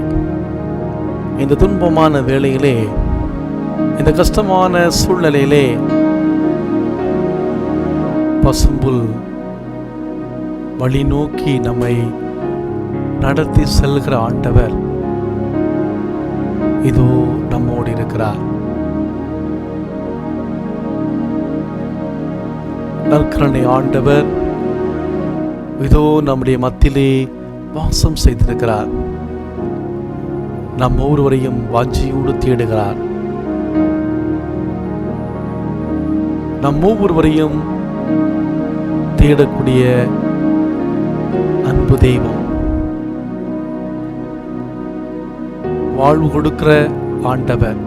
இந்த துன்பமான வேளையிலே, இந்த கஷ்டமான சூழ்நிலையிலே பசும்புல் வழி நோக்கி நம்மை நடத்தி செல்கிற ஆண்டவர் இதோ நம்மோடு இருக்கிறார். நற்கருணை ஆண்டவர் இதோ நம்முடைய மத்தியிலே வாசம் செய்திருக்கிறார். நம் ஒவ்வொருவரையும் வாஞ்சியோடு தேடுகிறார். நம் ஒவ்வொருவரையும் தேடக்கூடிய அன்பு தெய்வம், வாழ்வு கொடுக்கிற ஆண்டவர்,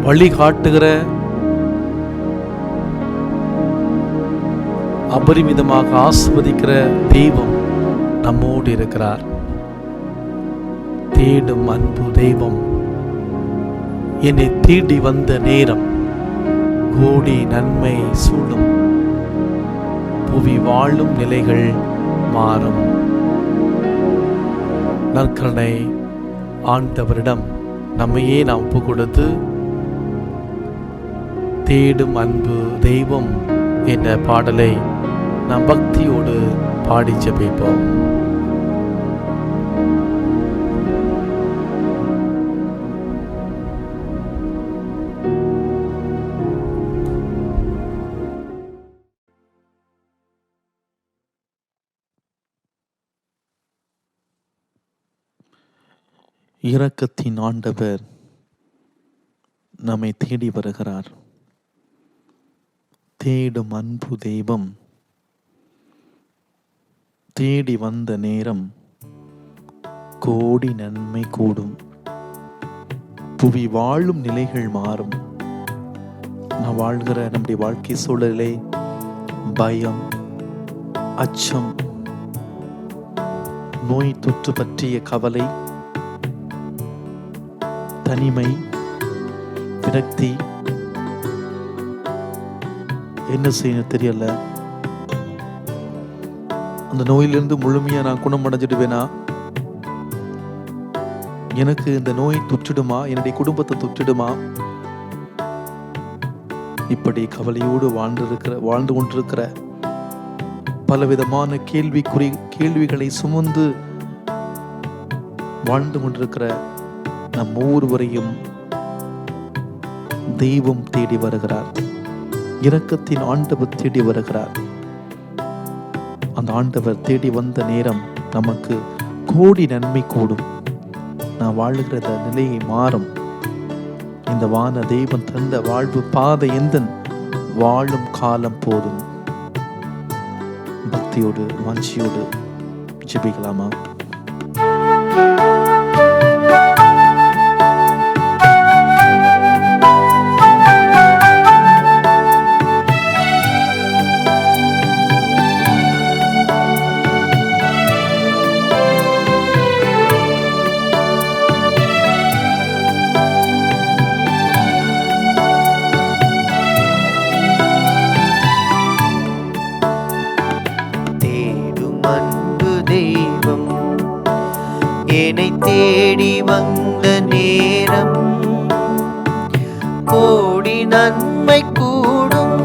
வழிகாட்டுகிற, அபரிமிதமாக ஆசிர்வதிக்கிற தெய்வம் நம்மோடு இருக்கிறார். தேடும் அன்பு தெய்வம் என்னை தேடி வந்த நேரம் கோடி நன்மை சூழும். புவி வாழும் நிலைகள் மாறும். நற்கருணை ஆண்டவரிடம் நம்மையே நாம் ஒப்பு கொடுத்து தேடும் அன்பு தெய்வம் என்ற பாடலை நாம் பக்தியோடு பாடி ஜெபிப்போம். இரக்கத்தின் ஆண்டவர் நம்மை தேடி வருகிறார். தேடும் அன்பு தெய்வம் தேடி வந்த நேரம் கோடி நன்மை கூடும். புவி வாழும் நிலைகள் மாறும். நான் வாழ்கிற நம்முடைய வாழ்க்கை சூழலிலே பயம், அச்சம், நோய் தொற்று பற்றிய கவலை, தனிமை, விரக்தி, என்ன செய்யணும் தெரியல, அந்த நோயிலிருந்து முழுமையா நான் குணமடைஞ்சிடுவேனா, எனக்கு இந்த நோய் தொற்றிடுமா, என்னுடைய குடும்பத்தை தொற்றிடுமா, இப்படி கவலையோடு வாழ்ந்து கொண்டிருக்கிற பலவிதமான கேள்விகளை சுமந்து வாழ்ந்து கொண்டிருக்கிற நம் ஒவ்வொருவரையும் தெய்வம் தேடி வருகிறார். இரக்கத்தின் ஆண்டவர் தேடி வருகிறார். அந்த ஆண்டவர் தேடி வந்த நேரம் நமக்கு கோடி நன்மை கூடும். நான் வாழுகிற நிலையை மாறும். இந்த வான தெய்வம் தந்த வாழ்வு பாதை எந்த வாழும் காலம் போதும். பக்தியோடு வாஞ்சியோடு ஜெபிக்கலாமா? என்னை தேடி வந்த நேரம் கோடி நன்மை கூடும்.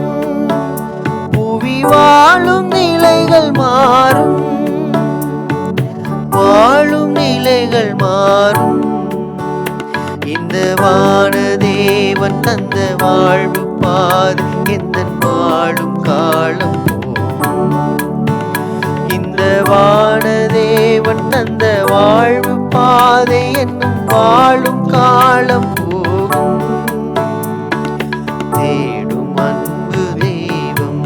புவி வாழும் நிலைகள் மாறும், வாழும் நிலைகள் மாறும். இந்த வான தேவன் தந்த வாழ்வு பாதை எந்த வாழும் காலம் போகும். இந்த வான தேவன் தந்த வாழ்வு பாதை என்னும் வாழும் காலம் போகும். தேடும் அன்பு தெய்வம்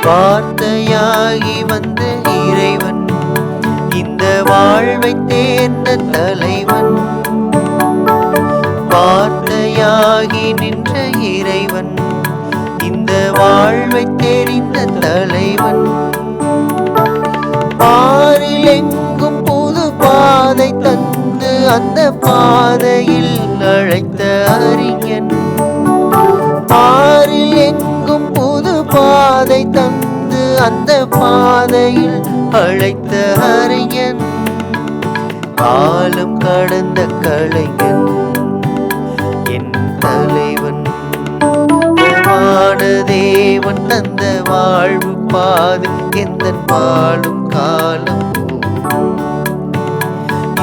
வார்த்தையாகி வந்த இறைவன், இந்த வாழ்வை தேர்ந்த தலைவன். வார்த்தையாகி நின்ற இறைவன், இந்த வாழ்வை தெரிந்த தலைவன். பாரில் எங்கும் புது பாதை தந்து அந்த பாதையில் அழைத்த அறிஞன். பாரில் எங்கும் புது பாதை தந்து அந்த பாதையில் அழைத்த அறிஞன். காலம் கடந்த கலைஞன் என் தலைவன். வான தேவன் தந்த வாழ்வு பாதை எந்த வாழும் காலம் போகும்.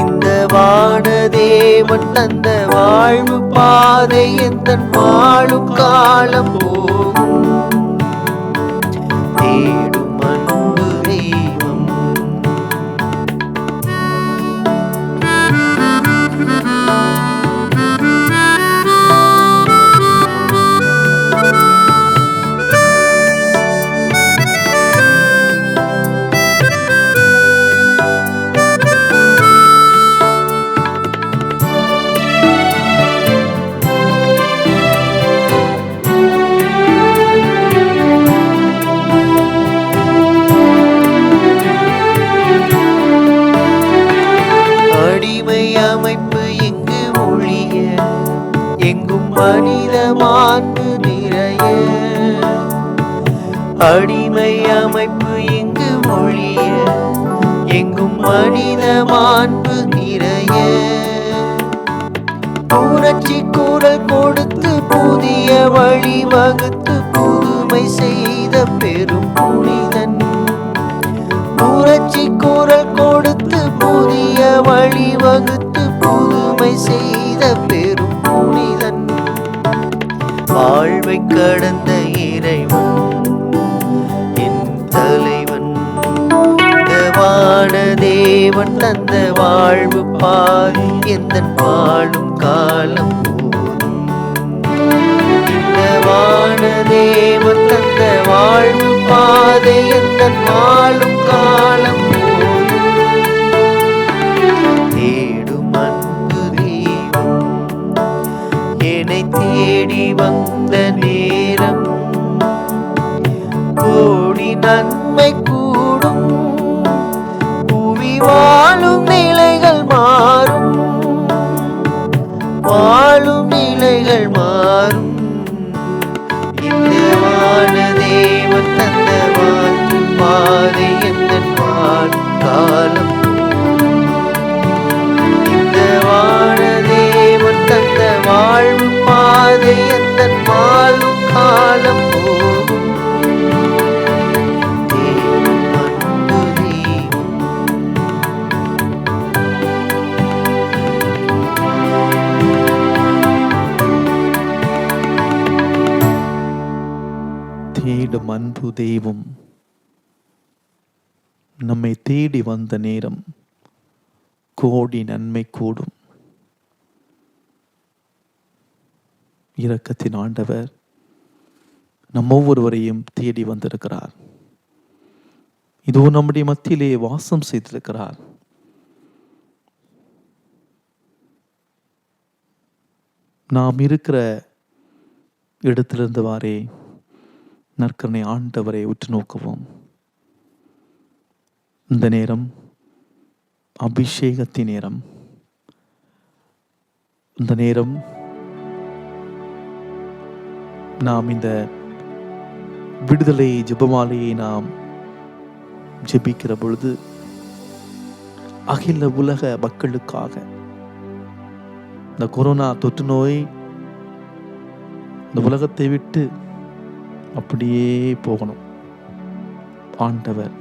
இந்த வான தேவன் தந்த வாழ்வு பாதை எந்த வாழும் காலம் போகும். தேடும் அன்பு தெய்வம் அமைப்பு எங்கு ஒழிய எங்கும் மனித மாண்பு நிறைய. அடிமை அமைப்பு எங்கு ஒழிய எங்கும் மனித மாண்பு நிறைய. புரட்சி குரல் கொடுத்து புதிய வழி வகுத்து புதுமை செய்த பெரும் புனிதன். புரட்சி குரல் கொடுத்து புதிய வழி வகுத்து புதுமை செய்த பெரும் புனிதன். வாழ்வை கடந்த இறைவன் என் தலைவன். இந்த வான தேவன் தந்த வாழ்வு பாதை எந்த வாழும் காலம் போதும். இந்த வான தேவன் தந்த வாழ்வு பாதை எந்த வாழும் காலம் போதும் தேடும் அன்பு தெய்வம் என்னை தேடி வந்த நேரம் கோடி நன்மை கூடும் புவி வாழும் நிலைகள் மாறும் வாழும் நிலைகள் மாறும் இந்த வான தேவன் தந்த வாழ்வு பாதை எந்த காலம் இந்த வான தேவன் தந்த வாழ்வு பாதை எந்த வாழும் காலம் போகும் தேடும் அன்பு தெய்வம் தேடும் அன்பு தெய்வம் நம்மை தேடி வந்த நேரம் கோடி நன்மை கூடும். இரக்கத்தின் ஆண்டவர் நம் ஒவ்வொருவரையும் தேடி வந்திருக்கிறார். இதோ நம்முடைய மத்தியிலே வாசம் செய்திருக்கிறார். நாம் இருக்கிற இடத்திலிருந்தவாறே நற்கருணை ஆண்டவரை உற்று நோக்குவோம். இந்த நேரம் அபிஷேகத்தின் நேரம். இந்த நேரம் நாம் இந்த விடுதலை ஜெபமாலையை நாம் ஜெபிக்கிற பொழுது அகில உலக மக்களுக்காக இந்த கொரோனா தொற்று நோய் இந்த உலகத்தை விட்டு அப்படியே போகணும். ஆண்டவர்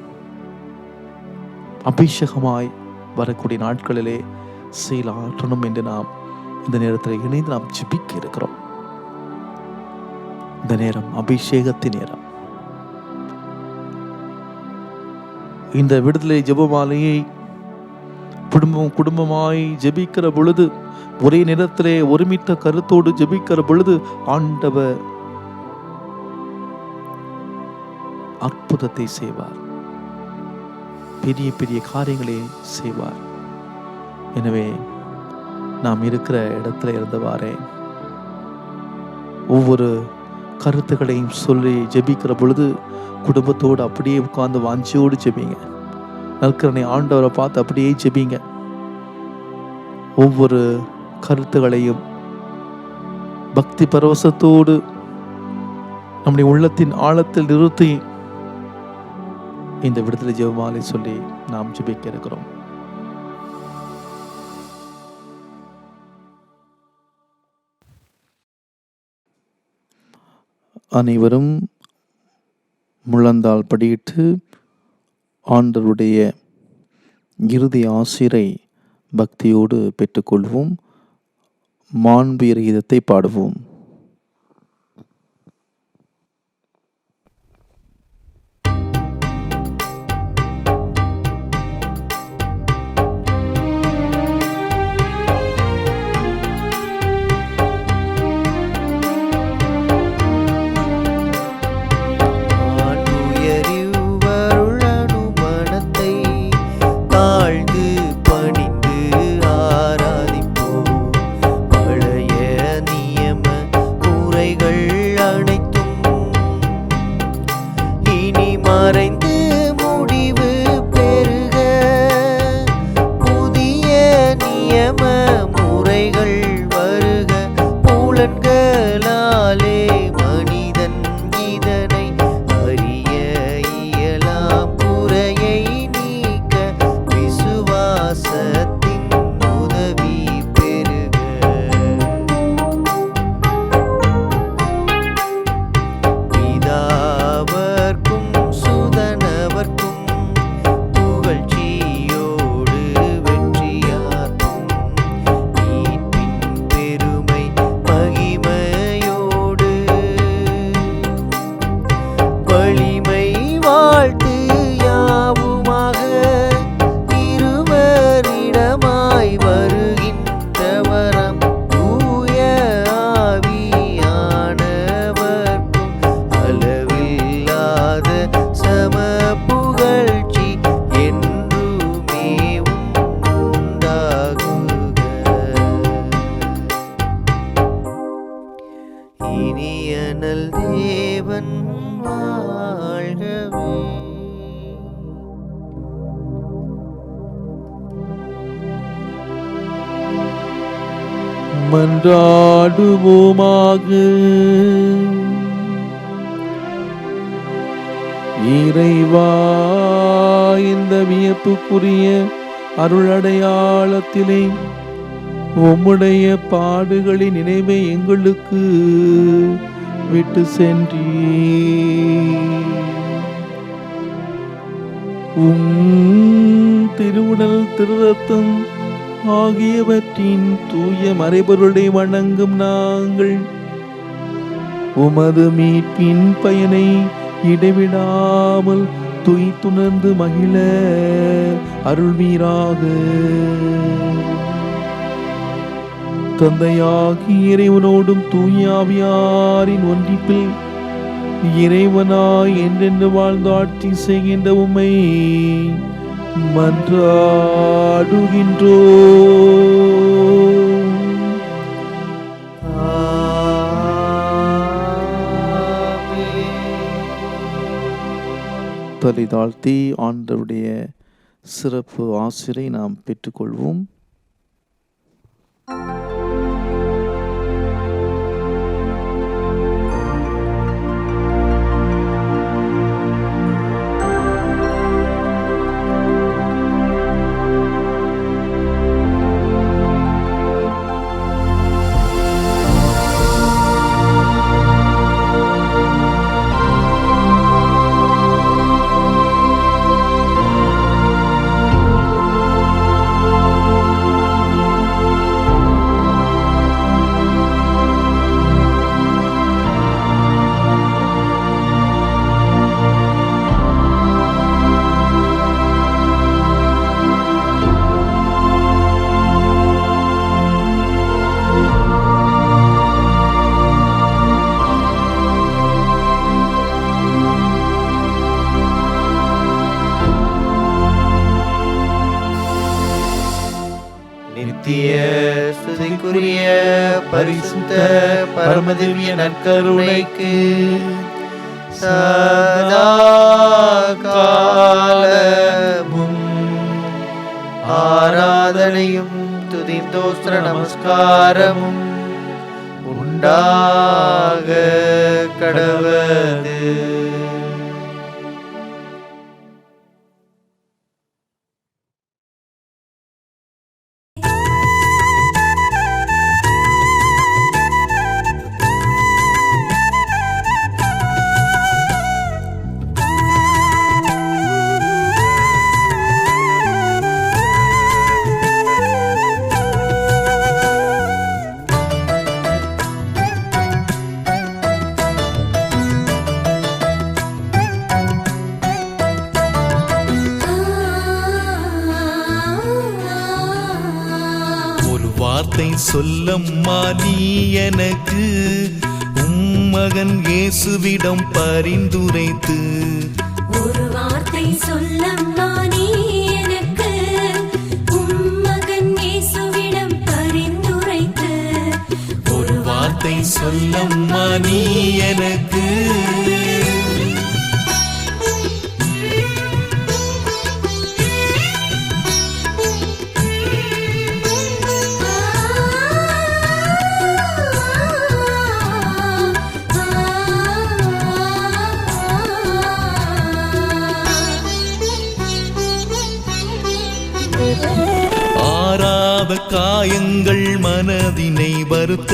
அபிஷேகமாய் வரக்கூடிய நாட்களிலே செயலாற்றணும் என்று நாம் இந்த நேரத்தில் இணைந்து நாம் ஜெபிக்க இருக்கிறோம். இந்த நேரம் அபிஷேகத்தின் நேரம். இந்த விடுதலை ஜெபமாலையை குடும்பமாய் ஜெபிக்கிற பொழுது, ஒரே நேரத்திலே ஒருமித்த கருத்தோடு ஜெபிக்கிற பொழுது ஆண்டவர் அற்புதத்தை செய்வார். பெரிய பெரிய காரியங்களை செய்வார். எனவே நாம் இருக்கிற இடத்துல இருந்தவாறே ஒவ்வொரு கருத்துக்களையும் சொல்லி ஜெபிக்கிற பொழுது குடும்பத்தோடு அப்படியே உட்கார்ந்து வாஞ்சியோடு ஜெபிங்க. நற்கருணை ஆண்டவரை பார்த்து அப்படியே ஜெபிங்க. ஒவ்வொரு கருத்துக்களையும் பக்தி பரவசத்தோடு நம்முடைய உள்ளத்தின் ஆழத்தில் நிறுத்தி இந்த விடுதலை ஜெபமாலை சொல்லி நாம் ஜெபிக்க இருக்கிறோம். அனைவரும் முழந்தால் படியிட்டு ஆண்டவருடைய இறுதி ஆசிரை பக்தியோடு பெற்றுக்கொள்வோம். மாண்பியர் கீதத்தை பாடுவோம். பணிந்து ஆராதிப்போம். பழைய நியம இனியனல் தேவன் வாழ்கவே. மன்றாடுவோமாக. இறைவா, இந்த வியப்புக்குரிய அருளடையாளத்திலே உம்முடைய பாடுகளின் நினைவை எங்களுக்கு விட்டு சென்றீர். திருவுடல் திருரத்தம் ஆகியவற்றின் தூய மறைபொருளை வணங்கும் நாங்கள் உமது மீட்பின் பயனை இடைவிடாமல் துய்த்துணர்ந்து மகிழ அருள்வீராக. தந்தையாகி இறைவனோடும் தூய ஆவியாரின் ஒன்றிப்பில் இறைவனாய் என்றென்று வாழ்ந்து ஆட்சி செய்கின்ற உம்மை மன்றாடுகின்றோ. தலை தாழ்த்தி ஆண்டவருடைய சிறப்பு ஆசிரை நாம் பெற்றுக்கொள்வோம். நித்திய ஸ்துதிக்குரிய பரிசுத்த பரமதிவ்ய நற்கருணைக்கு சதா காலமும் ஆராதனையும் துதிந்தோஸ்திர நமஸ்காரமும் உண்டாக கடவது. வார்த்தை சொல்லம்மா நீ எனக்கு உம்மகன் இயேசுவிடம் பரிந்துரைத்து. ஒரு வார்த்தை சொல்லம்மா நீ எனக்கு உம்மகன் இயேசுவிடம் பரிந்துரைத்து. ஒரு வார்த்தை சொல்லம்மா நீ எனக்கு ஆறாத காயங்கள் மனதினை வருத்த,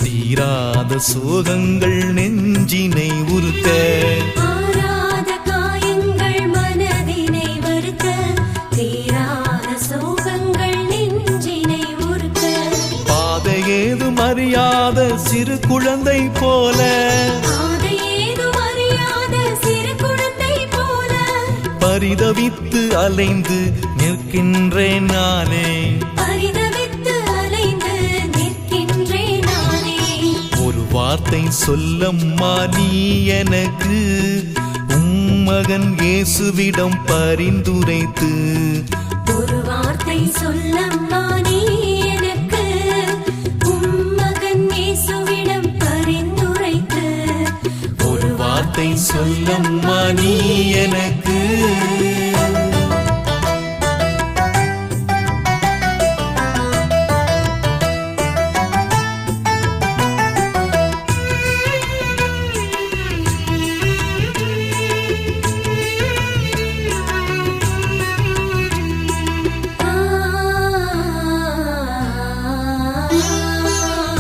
தீராத சோகங்கள் நெஞ்சினை உறுத்த. ஆறாத காயங்கள் மனதினை வருத்த, தீராத சோகங்கள் நெஞ்சினை உறுத்த. பாதையேதும் அறியாத சிறு குழந்தை போல, பாதையேதும் அறியாத சிறு குழந்தை போல பரிதவித்து அலைந்து நிற்கின்றேன் நானே. பரிதவித்து அலைந்து நிற்கின்றேன் நானே. ஒரு வார்த்தை சொல்லம்மா நீ எனக்கு உம்மகன் இயேசுவிடம் பரிந்துரைத்து. ஒரு வார்த்தை சொல்லம்மா நீ எனக்கு உம்மகன் இயேசுவிடம் பரிந்துரைத்து. சொல்லம்மா நீ எனக்கு.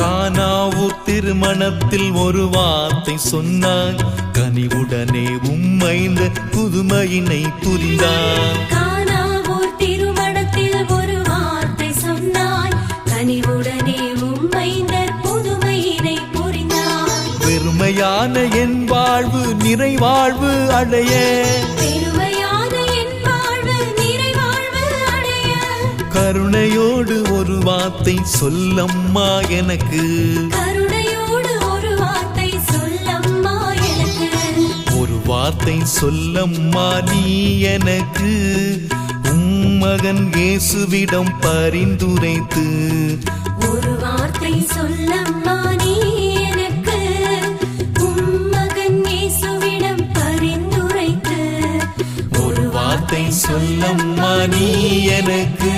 கானாவூர் திருமணத்தில் ஒரு வார்த்தை சொன்னான், கனிவுடனே உம்மைந்த புதுமையினை புரிந்தான். கானாவூர் திருமணத்தில் ஒரு வார்த்தை சொன்னாய், கனிவுடனே உம்மைந்த புதுமையினை புரிந்தாய். பெருமையான என் வாழ்வு நிறைவாழ்வு அடைய, பெருமையான என் வாழ்வு நிறைவாழ்வு அடைய, கருணையோடு ஒரு வார்த்தை சொல்லம்மா எனக்கு. கருணையோடு ஒரு வார்த்தை சொல்லம்மா எனக்கு. ஒரு வார்த்தை சொல்லம்மா நீ எனக்கு. உம்மகன் இயேசுவிடம் பரிந்துரைத்து, ஒரு வார்த்தை சொல்லம்மா நீ எனக்கு. உம்மகன் இயேசுவிடம் பரிந்துரைத்து, ஒரு வார்த்தை சொல்லம்மா நீ எனக்கு.